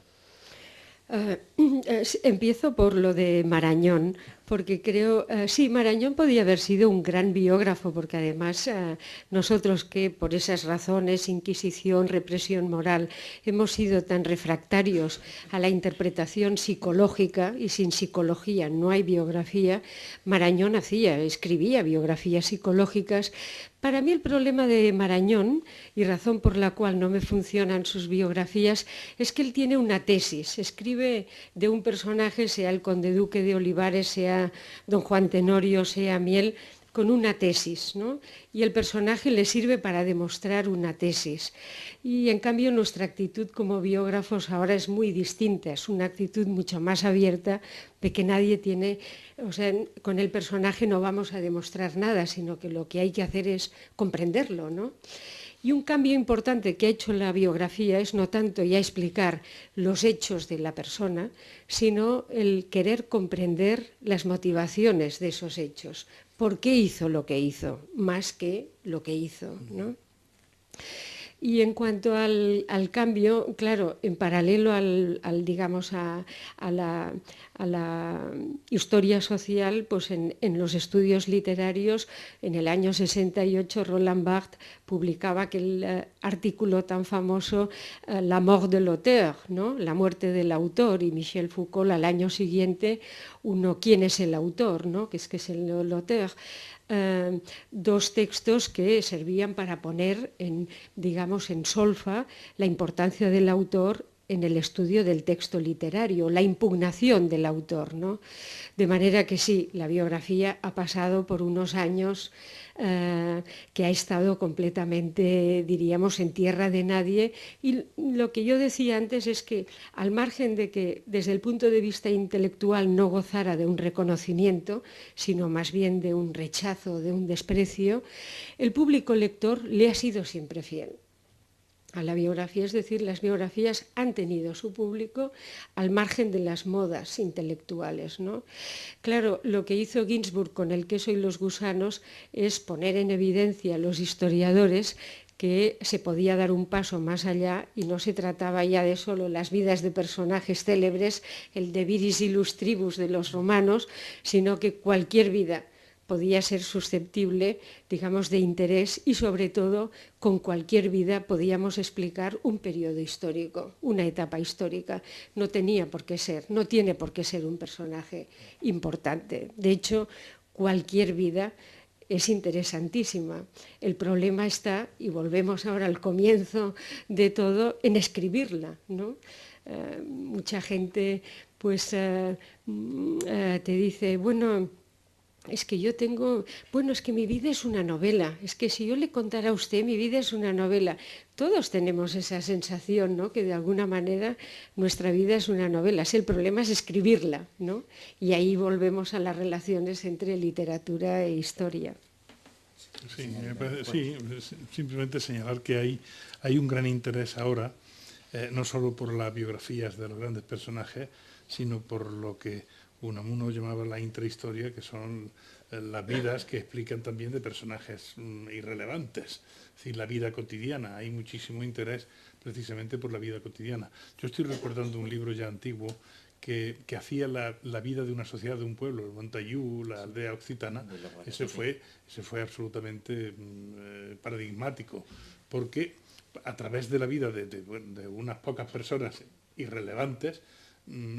Empiezo por lo de Marañón, porque creo, sí, Marañón podía haber sido un gran biógrafo, porque además nosotros que por esas razones, Inquisición, represión moral, hemos sido tan refractarios a la interpretación psicológica, y sin psicología no hay biografía, Marañón escribía biografías psicológicas. Para mí el problema de Marañón, y razón por la cual no me funcionan sus biografías, es que él tiene una tesis. Escribe de un personaje, sea el conde duque de Olivares, sea don Juan Tenorio, sea Miel, con una tesis, ¿no? Y el personaje le sirve para demostrar una tesis. Y en cambio nuestra actitud como biógrafos ahora es muy distinta, es una actitud mucho más abierta, de que nadie tiene, o sea, con el personaje no vamos a demostrar nada, sino que lo que hay que hacer es comprenderlo, ¿no? Y un cambio importante que ha hecho la biografía es no tanto ya explicar los hechos de la persona, sino el querer comprender las motivaciones de esos hechos. ¿Por qué hizo lo que hizo? Más que lo que hizo, ¿no? Y en cuanto al cambio, claro, en paralelo digamos, a la historia social, pues en los estudios literarios, en el año 68, Roland Barthes publicaba aquel artículo tan famoso, La mort de l'auteur, ¿no? La muerte del autor, y Michel Foucault al año siguiente, ¿quién es el autor? ¿No? Que es el auteur. Dos textos que servían para poner digamos, en solfa la importancia del autor en el estudio del texto literario, la impugnación del autor, ¿no? De manera que sí, la biografía ha pasado por unos años que ha estado completamente, diríamos, en tierra de nadie. Y lo que yo decía antes es que, al margen de que desde el punto de vista intelectual no gozara de un reconocimiento, sino más bien de un rechazo, de un desprecio, el público lector le ha sido siempre fiel a la biografía, es decir, las biografías han tenido su público al margen de las modas intelectuales, ¿no? Claro, lo que hizo Ginsburg con El queso y los gusanos es poner en evidencia a los historiadores que se podía dar un paso más allá y no se trataba ya de solo las vidas de personajes célebres, el de viris illustribus de los romanos, sino que cualquier vida podía ser susceptible, digamos, de interés, y sobre todo con cualquier vida podíamos explicar un periodo histórico, una etapa histórica. No tiene por qué ser un personaje importante. De hecho, cualquier vida es interesantísima. El problema está, y volvemos ahora al comienzo de todo, en escribirla, ¿no? Mucha gente pues te dice, bueno, es que yo es que mi vida es una novela, es que si yo le contara a usted, mi vida es una novela. Todos tenemos esa sensación, ¿no? Que de alguna manera nuestra vida es una novela. El problema es escribirla, ¿no? Y ahí volvemos a las relaciones entre literatura e historia. Sí, simplemente señalar que hay un gran interés ahora, no solo por las biografías de los grandes personajes, sino por lo que Unamuno llamaba la intrahistoria, que son las vidas que explican también de personajes irrelevantes, es decir, la vida cotidiana. Hay muchísimo interés precisamente por la vida cotidiana. Yo estoy recordando un libro ya antiguo que hacía la vida de una sociedad, de un pueblo, el Montaiú, la aldea occitana. Ese fue absolutamente paradigmático, porque a través de la vida de unas pocas personas irrelevantes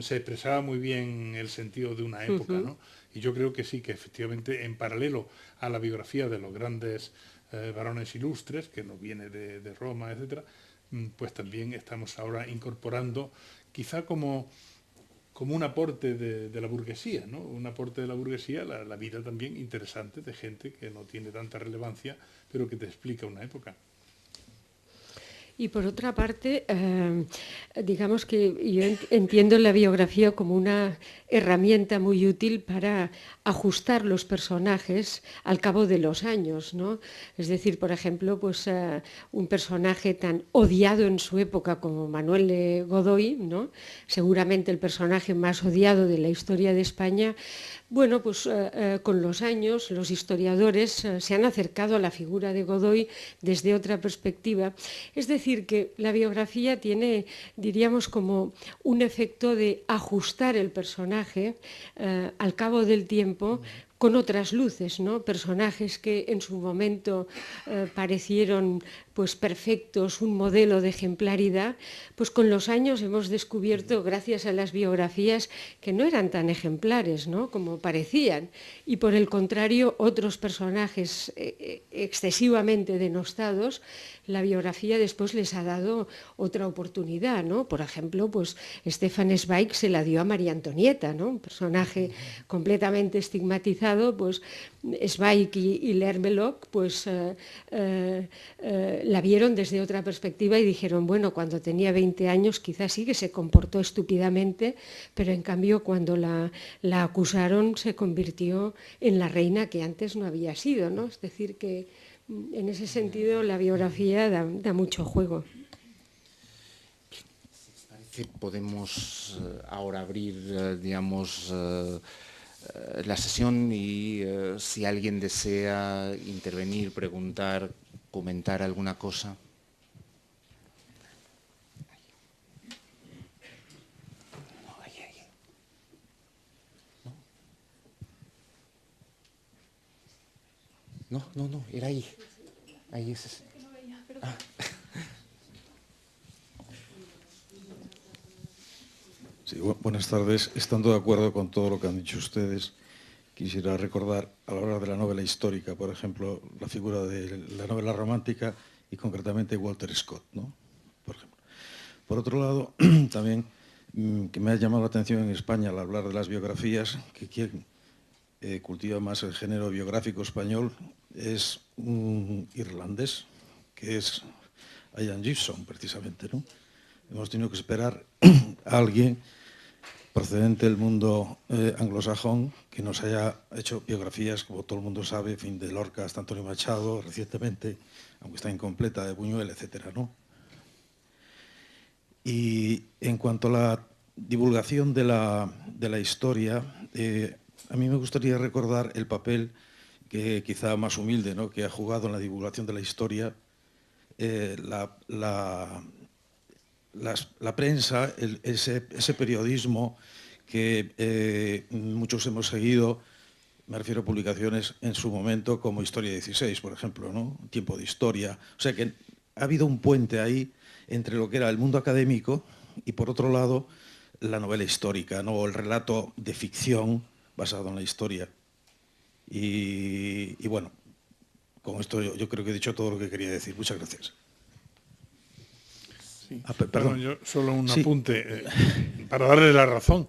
se expresaba muy bien el sentido de una época, ¿no? Y yo creo que sí, que efectivamente, en paralelo a la biografía de los grandes varones ilustres, que nos viene de Roma, etcétera, pues también estamos ahora incorporando, quizá como un aporte de la burguesía, ¿no? Un aporte de la burguesía, la vida también interesante de gente que no tiene tanta relevancia, pero que te explica una época. Y por otra parte, digamos que yo entiendo la biografía como una herramienta muy útil para ajustar los personajes al cabo de los años, ¿no? Es decir, por ejemplo, pues un personaje tan odiado en su época como Manuel de Godoy, ¿no? Seguramente el personaje más odiado de la historia de España. Bueno, pues con los años los historiadores se han acercado a la figura de Godoy desde otra perspectiva. Es decir, que la biografía tiene, diríamos, como un efecto de ajustar el personaje al cabo del tiempo con otras luces, ¿no? Personajes que en su momento parecieron pues perfectos, un modelo de ejemplaridad, pues con los años hemos descubierto, gracias a las biografías, que no eran tan ejemplares, ¿no? Como parecían. Y por el contrario, otros personajes excesivamente denostados, la biografía después les ha dado otra oportunidad, ¿no? Por ejemplo, pues Stefan Zweig se la dio a María Antonieta, ¿no? Un personaje completamente estigmatizado, pues Zweig y Lerbelock, pues la vieron desde otra perspectiva y dijeron, bueno, cuando tenía 20 años quizás sí que se comportó estúpidamente, pero en cambio cuando la acusaron se convirtió en la reina que antes no había sido, ¿no? Es decir, que en ese sentido la biografía da mucho juego. Podemos ahora abrir, digamos, la sesión y si alguien desea intervenir, preguntar, comentar alguna cosa. No, era ahí. Ahí es ese. Ah. Sí, buenas tardes. Estando de acuerdo con todo lo que han dicho ustedes, quisiera recordar a la hora de la novela histórica, por ejemplo, la figura de la novela romántica y concretamente Walter Scott, ¿no? Por ejemplo. Por otro lado, también que me ha llamado la atención en España al hablar de las biografías, que quien cultiva más el género biográfico español es un irlandés, que es Ian Gibson, precisamente, ¿no? Hemos tenido que esperar a alguien procedente del mundo anglosajón que nos haya hecho biografías, como todo el mundo sabe, de Lorca hasta Antonio Machado, recientemente, aunque está incompleta, de Buñuel, etcétera, ¿no? Y en cuanto a la divulgación de la historia, a mí me gustaría recordar el papel que quizá más humilde, ¿no?, que ha jugado en la divulgación de la historia la prensa, ese periodismo que muchos hemos seguido. Me refiero a publicaciones en su momento como Historia 16, por ejemplo, ¿no? Tiempo de Historia. O sea que ha habido un puente ahí entre lo que era el mundo académico y, por otro lado, la novela histórica, ¿no?, o el relato de ficción basado en la historia. Y bueno, con esto yo creo que he dicho todo lo que quería decir. Muchas gracias. Sí. Perdón, yo solo un apunte para darle la razón.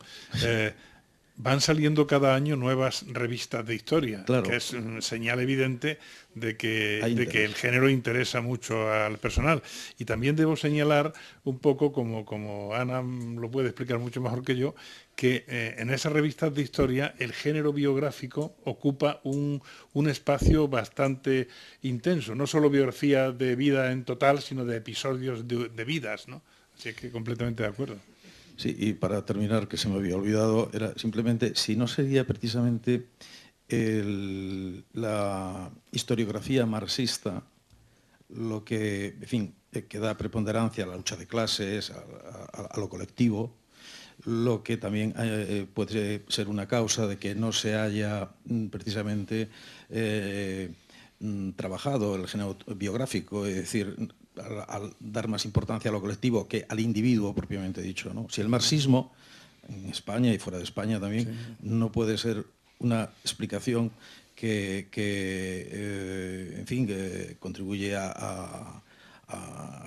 Van saliendo cada año nuevas revistas de historia, claro, que es señal evidente de que el género interesa mucho al personal. Y también debo señalar un poco, como Ana lo puede explicar mucho mejor que yo, que en esas revistas de historia el género biográfico ocupa un espacio bastante intenso, no solo biografía de vida en total, sino de episodios de vidas, ¿no? Así que completamente de acuerdo. Sí, y para terminar, que se me había olvidado, era simplemente si no sería precisamente la historiografía marxista, lo que, en fin, que da preponderancia a la lucha de clases, a lo colectivo, lo que también puede ser una causa de que no se haya precisamente trabajado el género biográfico, es decir, al dar más importancia a lo colectivo que al individuo propiamente dicho, ¿no? Si el marxismo, en España y fuera de España también, no puede ser una explicación que en fin, que contribuye a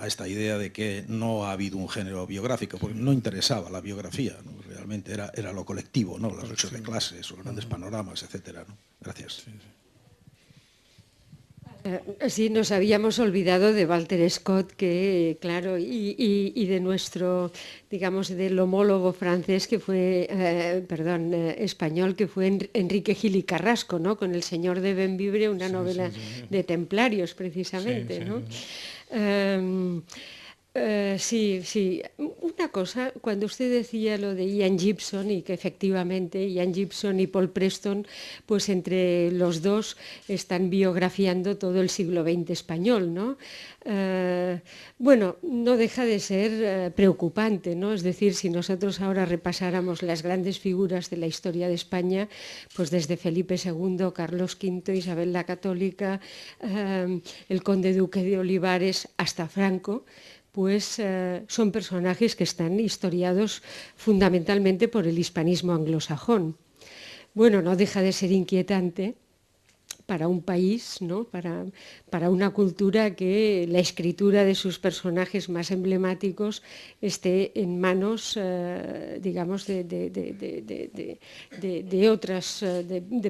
esta idea de que no ha habido un género biográfico, porque no interesaba la biografía, ¿no? Realmente era lo colectivo, ¿no? Las luchas de clases, los grandes panoramas, etcétera, ¿no? Gracias. Sí, nos habíamos olvidado de Walter Scott, que claro, y de nuestro, digamos, del homólogo francés que fue, español, que fue Enrique Gil y Carrasco, ¿no? Con El Señor de Bembibre, una novela de templarios, precisamente, ¿no? Sí, sí. Una cosa, cuando usted decía lo de Ian Gibson y que efectivamente Ian Gibson y Paul Preston, pues entre los dos están biografiando todo el siglo XX español, ¿no? Bueno, no deja de ser preocupante, ¿no? Es decir, si nosotros ahora repasáramos las grandes figuras de la historia de España, pues desde Felipe II, Carlos V, Isabel la Católica, el conde duque de Olivares, hasta Franco, pues son personajes que están historiados fundamentalmente por el hispanismo anglosajón. Bueno, no deja de ser inquietante para un país, ¿no? para una cultura, que la escritura de sus personajes más emblemáticos esté en manos, digamos, de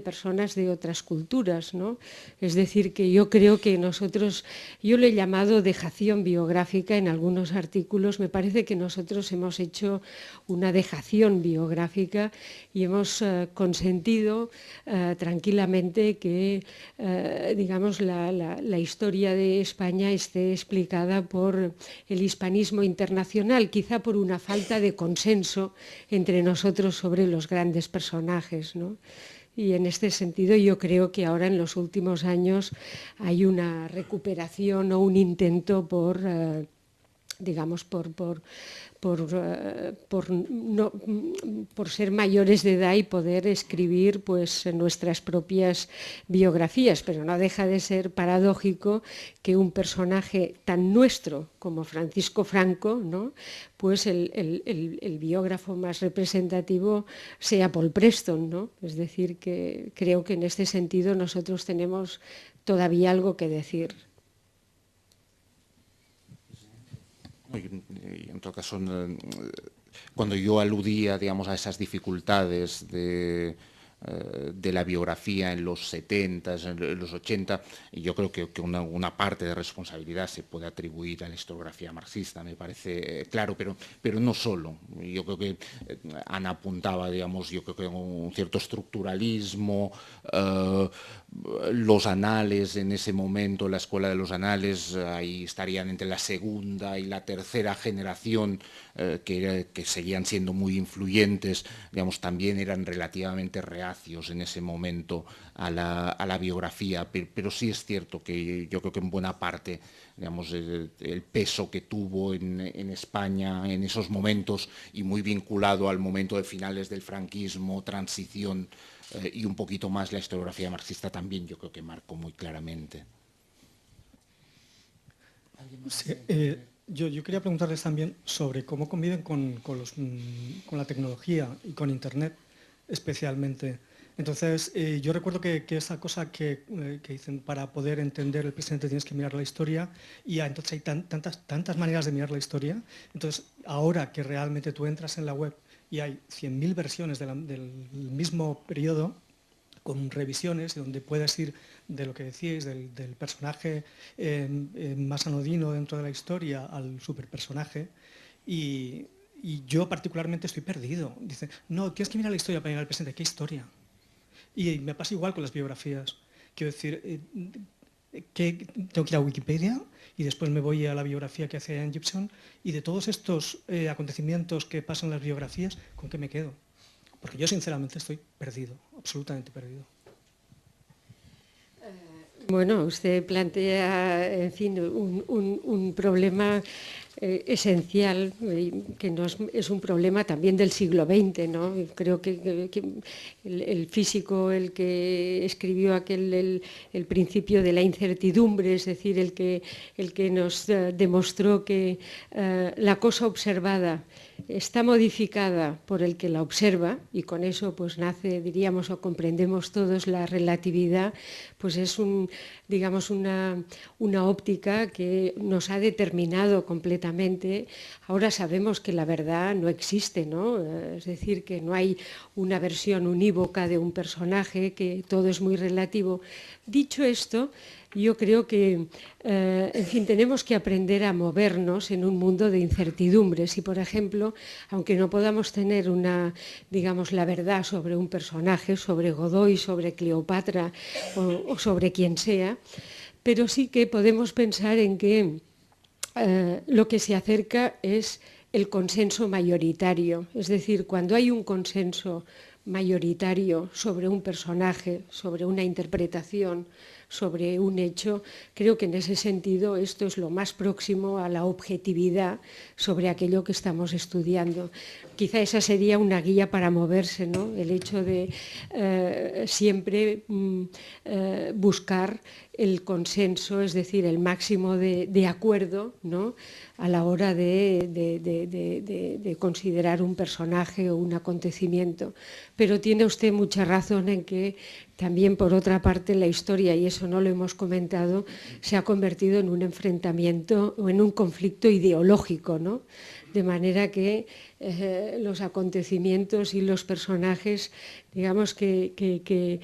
personas de otras culturas, ¿no? Es decir, que yo creo que nosotros, yo lo he llamado dejación biográfica en algunos artículos, me parece que nosotros hemos hecho una dejación biográfica y hemos consentido tranquilamente que digamos, la historia de España esté explicada por el hispanismo internacional, quizá por una falta de consenso entre nosotros sobre los grandes personajes, ¿no? Y en este sentido yo creo que ahora en los últimos años hay una recuperación o un intento por digamos, por ser mayores de edad y poder escribir pues nuestras propias biografías, pero no deja de ser paradójico que un personaje tan nuestro como Francisco Franco, ¿no? Pues el biógrafo más representativo sea Paul Preston, ¿no? Es decir, que creo que en este sentido nosotros tenemos todavía algo que decir. Y en todo caso, cuando yo aludía, digamos, a esas dificultades de la biografía en los 70, en los 80, y yo creo que una parte de responsabilidad se puede atribuir a la historiografía marxista, me parece claro, pero no solo. Yo creo que Ana apuntaba, digamos, yo creo que un cierto estructuralismo, los anales en ese momento, la escuela de los anales, ahí estarían entre la segunda y la tercera generación que seguían siendo muy influyentes, digamos, también eran relativamente reacios en ese momento a la biografía, pero sí es cierto que yo creo que en buena parte, digamos, el peso que tuvo en España en esos momentos y muy vinculado al momento de finales del franquismo, transición, y un poquito más la historiografía marxista también yo creo que marcó muy claramente. Sí, yo quería preguntarles también sobre cómo conviven con la tecnología y con Internet especialmente. Entonces, yo recuerdo que esa cosa que dicen, para poder entender el presente tienes que mirar la historia, y entonces hay tantas maneras de mirar la historia. Entonces, ahora que realmente tú entras en la web y hay 100.000 versiones del mismo periodo, con revisiones, donde puedes ir de lo que decíais, del personaje más anodino dentro de la historia al superpersonaje, y yo particularmente estoy perdido. Dice, no, tienes que mirar la historia para llegar al presente. ¿Qué historia? Y me pasa igual con las biografías. Quiero decir, que tengo que ir a Wikipedia y después me voy a la biografía que hace Ian Gibson, y de todos estos acontecimientos que pasan en las biografías, ¿con qué me quedo? Porque yo sinceramente estoy perdido, absolutamente perdido. Bueno, usted plantea, en fin, un problema esencial, que es un problema también del siglo XX, ¿no? Creo que el físico, el que escribió el principio de la incertidumbre, es decir, el que nos demostró que la cosa observada está modificada por el que la observa, y con eso pues nace, diríamos, o comprendemos todos la relatividad, pues es digamos una óptica que nos ha determinado completamente. Ahora sabemos que la verdad no existe, ¿no? Es decir, que no hay una versión unívoca de un personaje, que todo es muy relativo. Dicho esto, yo creo que, en fin, tenemos que aprender a movernos en un mundo de incertidumbres y, por ejemplo, aunque no podamos tener digamos, la verdad sobre un personaje, sobre Godoy, sobre Cleopatra o sobre quien sea, pero sí que podemos pensar en que lo que se acerca es el consenso mayoritario. Es decir, cuando hay un consenso mayoritario sobre un personaje, sobre una interpretación, sobre un hecho, creo que en ese sentido esto es lo más próximo a la objetividad sobre aquello que estamos estudiando. Quizá esa sería una guía para moverse, ¿no? El hecho de siempre buscar el consenso, es decir, el máximo de acuerdo, ¿no?, a la hora de considerar un personaje o un acontecimiento. Pero tiene usted mucha razón en que también, por otra parte, la historia, y eso no lo hemos comentado, se ha convertido en un enfrentamiento o en un conflicto ideológico, ¿no? De manera que los acontecimientos y los personajes, digamos que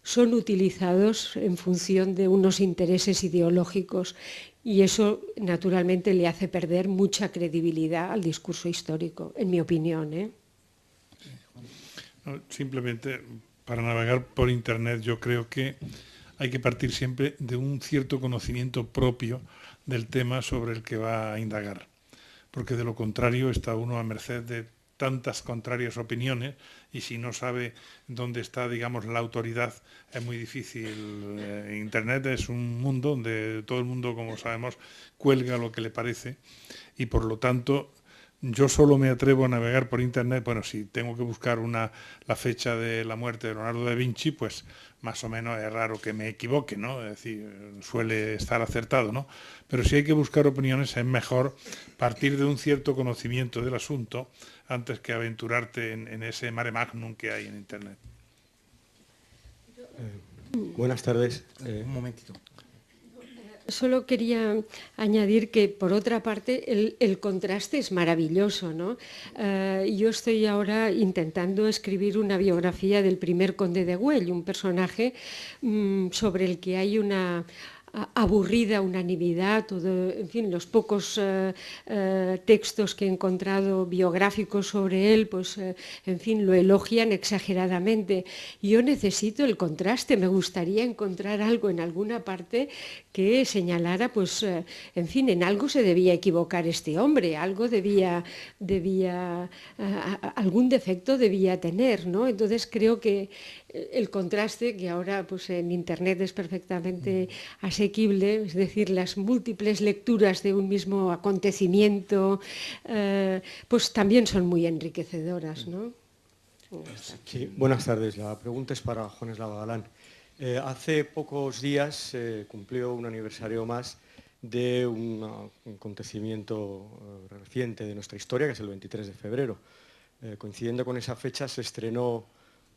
son utilizados en función de unos intereses ideológicos, y eso naturalmente le hace perder mucha credibilidad al discurso histórico, en mi opinión, ¿eh? No, simplemente, para navegar por Internet, yo creo que hay que partir siempre de un cierto conocimiento propio del tema sobre el que va a indagar, porque de lo contrario está uno a merced de tantas contrarias opiniones, y si no sabe dónde está, digamos, la autoridad, es muy difícil. Internet es un mundo donde todo el mundo, como sabemos, cuelga lo que le parece, y por lo tanto yo solo me atrevo a navegar por Internet, bueno, si tengo que buscar la fecha de la muerte de Leonardo da Vinci, pues más o menos es raro que me equivoque, ¿no? Es decir, suele estar acertado, ¿no? Pero si hay que buscar opiniones, es mejor partir de un cierto conocimiento del asunto antes que aventurarte en ese mare magnum que hay en Internet. Buenas tardes. Un momentito. Solo quería añadir que, por otra parte, el contraste es maravilloso, ¿no? Yo estoy ahora intentando escribir una biografía del primer conde de Güell, un personaje sobre el que hay una aburrida unanimidad. En fin, los pocos textos que he encontrado biográficos sobre él, pues en fin, lo elogian exageradamente. Yo necesito el contraste, me gustaría encontrar algo en alguna parte que señalara, pues, en fin, en algo se debía equivocar este hombre, algo algún defecto debía tener, ¿no? Entonces creo que el contraste, que ahora pues en Internet es perfectamente asequible, es decir, las múltiples lecturas de un mismo acontecimiento, pues también son muy enriquecedoras, ¿no? Sí, buenas tardes. La pregunta es para Juan Eslava Galán. Hace pocos días cumplió un aniversario más de un acontecimiento reciente de nuestra historia, que es el 23 de febrero. Coincidiendo con esa fecha se estrenó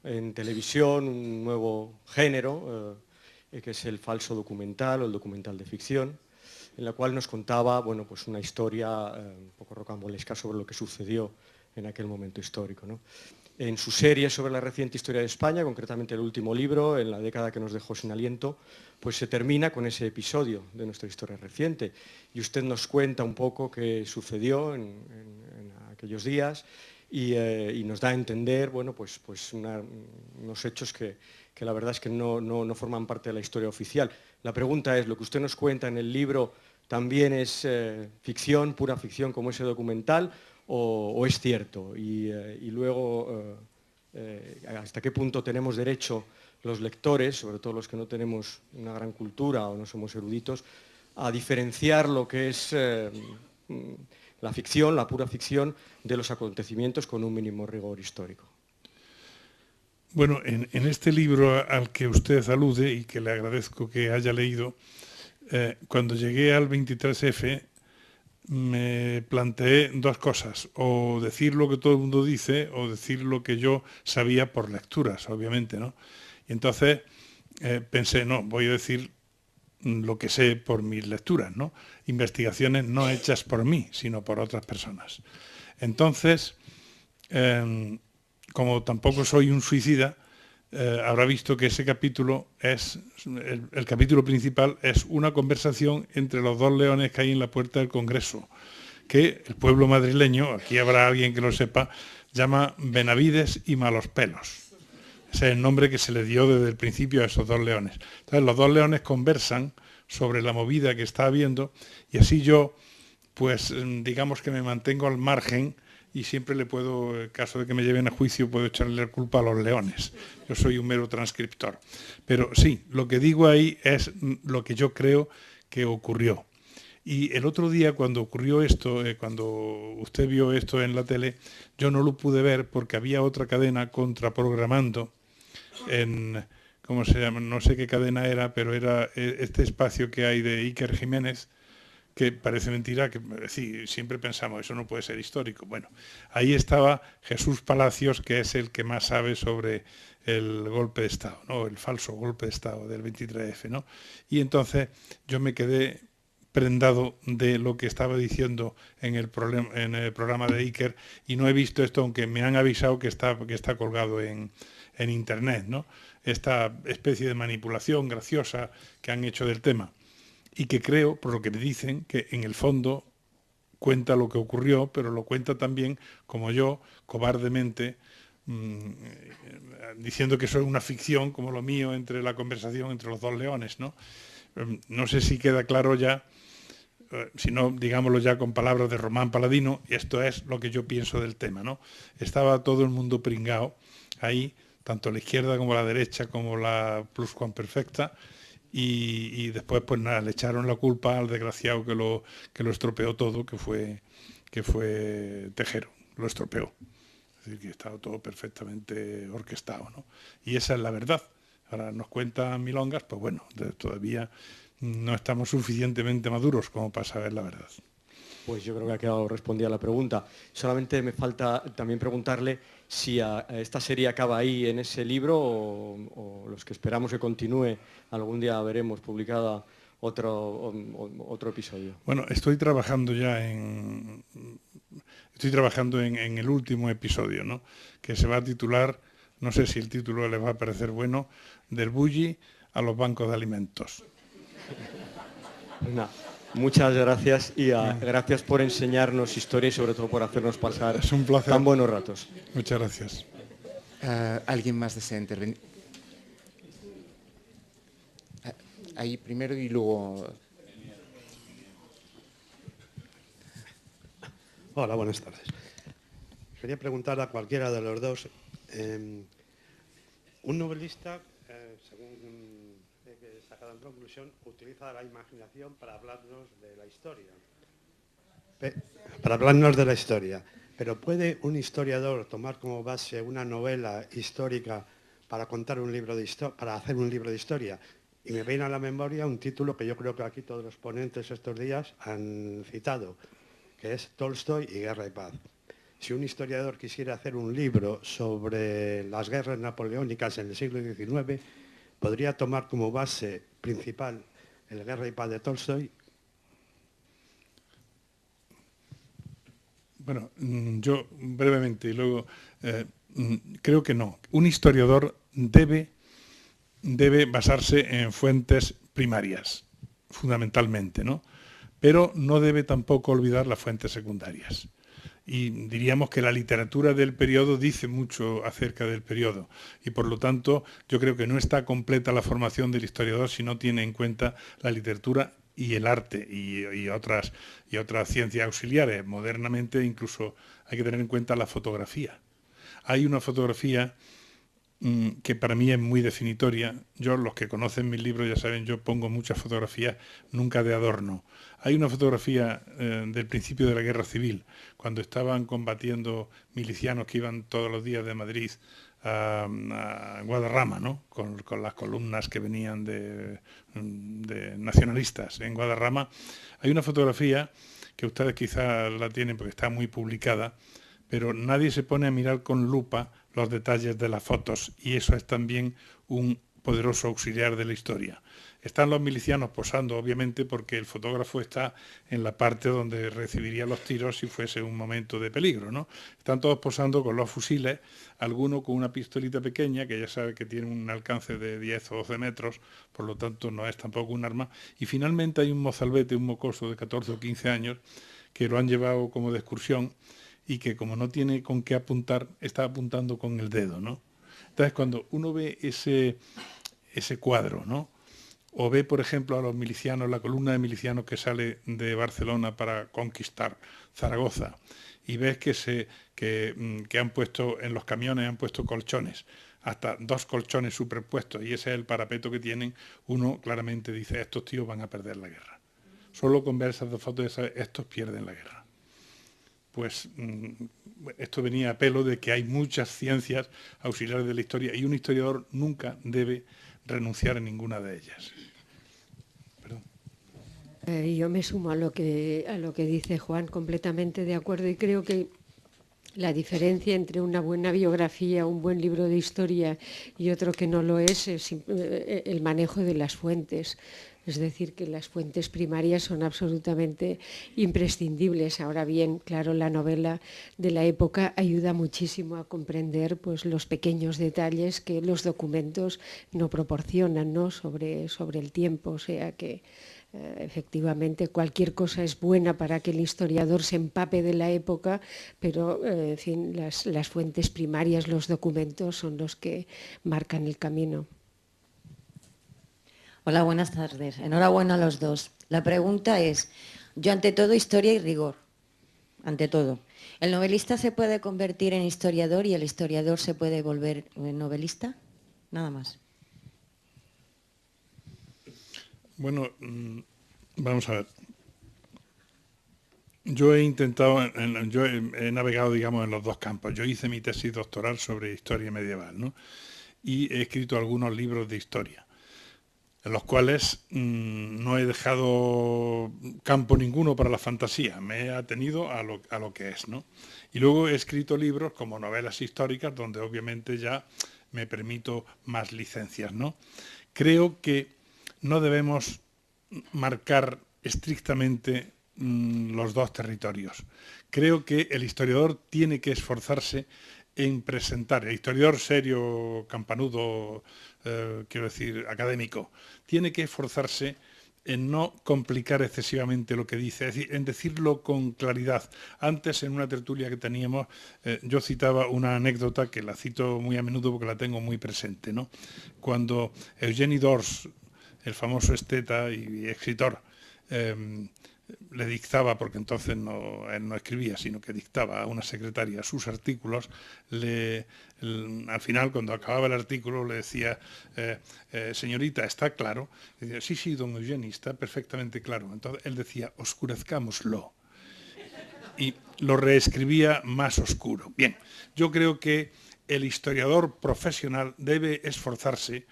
en televisión un nuevo género, que es el falso documental o el documental de ficción, en la cual nos contaba, bueno, pues una historia un poco rocambolesca sobre lo que sucedió en aquel momento histórico, ¿no? En su serie sobre la reciente historia de España, concretamente el último libro, en la década que nos dejó sin aliento, pues se termina con ese episodio de nuestra historia reciente. Y usted nos cuenta un poco qué sucedió en aquellos días y nos da a entender, bueno, pues unos hechos que la verdad es que no forman parte de la historia oficial. La pregunta es, ¿lo que usted nos cuenta en el libro también es ficción, pura ficción como ese documental, o es cierto? Y luego, ¿hasta qué punto tenemos derecho los lectores, sobre todo los que no tenemos una gran cultura o no somos eruditos, a diferenciar lo que es la ficción, la pura ficción, de los acontecimientos con un mínimo rigor histórico. Bueno, en este libro al que usted alude y que le agradezco que haya leído, cuando llegué al 23F me planteé dos cosas, o decir lo que todo el mundo dice o decir lo que yo sabía por lecturas, obviamente, ¿no? Y entonces pensé, no, voy a decir lo que sé por mis lecturas, ¿no? Investigaciones no hechas por mí, sino por otras personas. Entonces, como tampoco soy un suicida, habrá visto que ese capítulo es, el capítulo principal es una conversación entre los dos leones que hay en la puerta del Congreso, que el pueblo madrileño, aquí habrá alguien que lo sepa, llama Benavides y Malospelos. Ese es el nombre que se le dio desde el principio a esos dos leones. Entonces los dos leones conversan sobre la movida que está habiendo y así yo, pues digamos que me mantengo al margen y siempre le puedo, en caso de que me lleven a juicio, puedo echarle la culpa a los leones. Yo soy un mero transcriptor. Pero sí, lo que digo ahí es lo que yo creo que ocurrió. Y el otro día, cuando ocurrió esto, cuando usted vio esto en la tele, yo no lo pude ver porque había otra cadena contraprogramando en, ¿cómo se llama? No sé qué cadena era, pero era este espacio que hay de Iker Jiménez, que parece mentira, que sí, siempre pensamos, eso no puede ser histórico. Bueno, ahí estaba Jesús Palacios, que es el que más sabe sobre el golpe de Estado, ¿no? El falso golpe de Estado del 23F, ¿no? Y entonces yo me quedé prendado de lo que estaba diciendo en el programa de Iker y no he visto esto, aunque me han avisado que está colgado en Internet, ¿no? Esta especie de manipulación graciosa que han hecho del tema. Y que creo, por lo que me dicen, que en el fondo cuenta lo que ocurrió, pero lo cuenta también, como yo, cobardemente, diciendo que eso es una ficción, como lo mío, entre la conversación entre los dos leones, ¿no? No sé si queda claro ya, si no, digámoslo ya con palabras de Román Paladino, y esto es lo que yo pienso del tema, ¿no? Estaba todo el mundo pringao ahí, tanto la izquierda como la derecha, como la pluscuamperfecta, y después pues nada, le echaron la culpa al desgraciado que lo estropeó todo, que fue Tejero, lo estropeó. Es decir, que estaba todo perfectamente orquestado, ¿no? Y esa es la verdad. Ahora nos cuentan milongas, pues bueno, todavía no estamos suficientemente maduros como para saber la verdad. Pues yo creo que ha quedado respondida la pregunta. Solamente me falta también preguntarle si esta serie acaba ahí en ese libro o los que esperamos que continúe, algún día veremos publicada otro episodio. Bueno, estoy trabajando en el último episodio, ¿no? Que se va a titular, no sé si el título les va a parecer bueno, del bulli a los bancos de alimentos. No. Muchas gracias y gracias por enseñarnos historia y sobre todo por hacernos pasar es un placer. Tan buenos ratos. Muchas gracias. ¿Alguien más desea intervenir? Ahí primero y luego... Hola, buenas tardes. Quería preguntar a cualquiera de los dos, un novelista, según sacado en conclusión, utiliza la imaginación para hablarnos de la historia. Pero ¿puede un historiador tomar como base una novela histórica para contar un libro de para hacer un libro de historia? Y me viene a la memoria un título que yo creo que aquí todos los ponentes estos días han citado, que es Tolstoy y Guerra y Paz. Si un historiador quisiera hacer un libro sobre las guerras napoleónicas en el siglo XIX, ¿podría tomar como base principal el Guerra y Paz de Tolstoy? Bueno, yo brevemente y luego creo que no. Un historiador debe basarse en fuentes primarias, fundamentalmente, ¿no? Pero no debe tampoco olvidar las fuentes secundarias. Y diríamos que la literatura del periodo dice mucho acerca del periodo y por lo tanto yo creo que no está completa la formación del historiador si no tiene en cuenta la literatura y el arte y otras ciencias auxiliares. Modernamente incluso hay que tener en cuenta la fotografía. Hay una fotografía que para mí es muy definitoria. Yo, los que conocen mis libros ya saben, yo pongo muchas fotografías, nunca de adorno. Hay una fotografía del principio de la Guerra Civil, cuando estaban combatiendo milicianos que iban todos los días de Madrid a Guadarrama, ¿no? Con las columnas que venían de nacionalistas en Guadarrama. Hay una fotografía que ustedes quizás la tienen porque está muy publicada, pero nadie se pone a mirar con lupa los detalles de las fotos, y eso es también un poderoso auxiliar de la historia. Están los milicianos posando, obviamente, porque el fotógrafo está en la parte donde recibiría los tiros si fuese un momento de peligro, ¿no? Están todos posando con los fusiles, alguno con una pistolita pequeña, que ya sabe que tiene un alcance de 10 o 12 metros, por lo tanto no es tampoco un arma, y finalmente hay un mozalbete, un mocoso de 14 o 15 años, que lo han llevado como de excursión, y que como no tiene con qué apuntar, está apuntando con el dedo, ¿no? Entonces, cuando uno ve ese cuadro, ¿no? O ve, por ejemplo, a los milicianos, la columna de milicianos que sale de Barcelona para conquistar Zaragoza, y ves que han puesto en los camiones, han puesto colchones, hasta 2 colchones superpuestos, y ese es el parapeto que tienen, uno claramente dice, estos tíos van a perder la guerra. Solo con ver esas 2 fotos, estos pierden la guerra. Pues esto venía a pelo de que hay muchas ciencias auxiliares de la historia y un historiador nunca debe renunciar a ninguna de ellas. Perdón. Yo me sumo a lo que dice Juan, completamente de acuerdo, y creo que la diferencia entre una buena biografía, un buen libro de historia y otro que no lo es el manejo de las fuentes. Es decir, que las fuentes primarias son absolutamente imprescindibles. Ahora bien, claro, la novela de la época ayuda muchísimo a comprender pues, los pequeños detalles que los documentos no proporcionan, ¿no? sobre el tiempo. O sea que efectivamente cualquier cosa es buena para que el historiador se empape de la época, pero en fin, las fuentes primarias, los documentos son los que marcan el camino. Hola, buenas tardes. Enhorabuena a los dos. La pregunta es, yo ante todo historia y rigor, ante todo. ¿El novelista se puede convertir en historiador y el historiador se puede volver novelista? Nada más. Bueno, vamos a ver. Yo he navegado, digamos, en los 2 campos. Yo hice mi tesis doctoral sobre historia medieval, ¿no? Y he escrito algunos libros de historia, en los cuales no he dejado campo ninguno para la fantasía, me he atenido a lo que es, ¿no? Y luego he escrito libros como novelas históricas, donde obviamente ya me permito más licencias, ¿no? Creo que no debemos marcar estrictamente los 2 territorios. Creo que el historiador tiene que esforzarse en presentar, el historiador serio, campanudo, quiero decir, académico, tiene que esforzarse en no complicar excesivamente lo que dice, es decir, en decirlo con claridad. Antes, en una tertulia que teníamos, yo citaba una anécdota que la cito muy a menudo porque la tengo muy presente, ¿no? Cuando Eugeni Dors, el famoso esteta y escritor, le dictaba, porque entonces él no escribía, sino que dictaba a una secretaria sus artículos, al final, cuando acababa el artículo, le decía, señorita, ¿está claro? Y decía, sí, don Eugeni, está perfectamente claro. Entonces él decía, oscurezcámoslo. Y lo reescribía más oscuro. Bien, yo creo que el historiador profesional debe esforzarse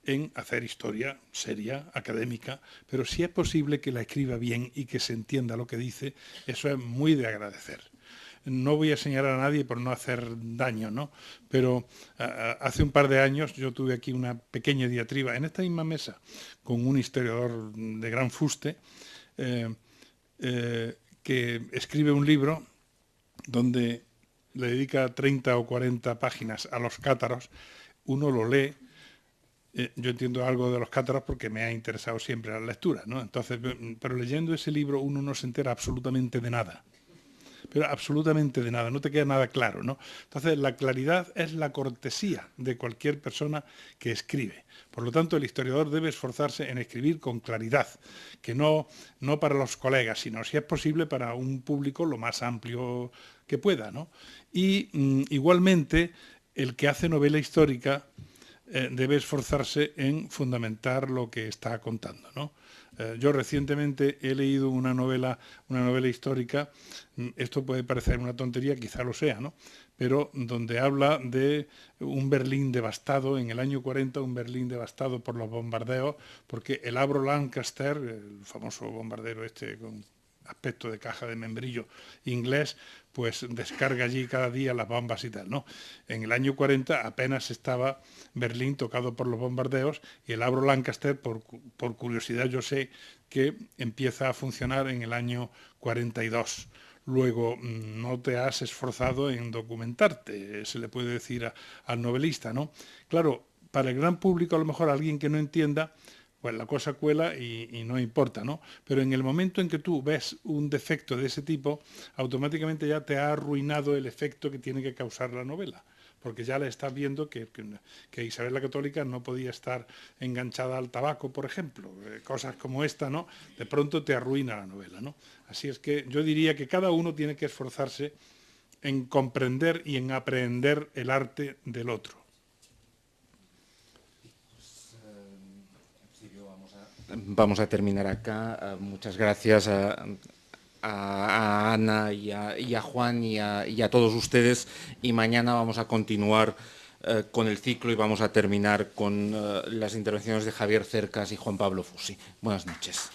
en hacer historia seria, académica, pero si es posible que la escriba bien y que se entienda lo que dice, eso es muy de agradecer. No voy a señalar a nadie por no hacer daño, ¿no? Pero hace un par de años yo tuve aquí una pequeña diatriba en esta misma mesa con un historiador de gran fuste que escribe un libro donde le dedica 30 o 40 páginas a los cátaros. Uno lo lee. Yo entiendo algo de los cátaros porque me ha interesado siempre la lectura, ¿no? Entonces, pero leyendo ese libro uno no se entera absolutamente de nada. Pero absolutamente de nada, no te queda nada claro, ¿no? Entonces, la claridad es la cortesía de cualquier persona que escribe. Por lo tanto, el historiador debe esforzarse en escribir con claridad, que no para los colegas, sino, si es posible, para un público lo más amplio que pueda, ¿no? Y igualmente, el que hace novela histórica debe esforzarse en fundamentar lo que está contando, ¿no? Yo recientemente he leído una novela histórica, esto puede parecer una tontería, quizá lo sea, ¿no? Pero donde habla de un Berlín devastado, en el año 40, un Berlín devastado por los bombardeos, porque el Avro Lancaster, el famoso bombardero este con aspecto de caja de membrillo inglés, pues descarga allí cada día las bombas y tal, ¿no? En el año 40 apenas estaba Berlín tocado por los bombardeos y el Avro Lancaster, por curiosidad yo sé que empieza a funcionar en el año 42. Luego, no te has esforzado en documentarte, se le puede decir al novelista, ¿no? Claro, para el gran público, a lo mejor alguien que no entienda, pues la cosa cuela y no importa, ¿no? Pero en el momento en que tú ves un defecto de ese tipo, automáticamente ya te ha arruinado el efecto que tiene que causar la novela, porque ya le estás viendo que Isabel la Católica no podía estar enganchada al tabaco, por ejemplo. Cosas como esta, ¿no? De pronto te arruina la novela, ¿no? Así es que yo diría que cada uno tiene que esforzarse en comprender y en aprender el arte del otro. Vamos a terminar acá. Muchas gracias a Ana y a Juan y a todos ustedes. Y mañana vamos a continuar con el ciclo y vamos a terminar con las intervenciones de Javier Cercas y Juan Pablo Fusi. Buenas noches.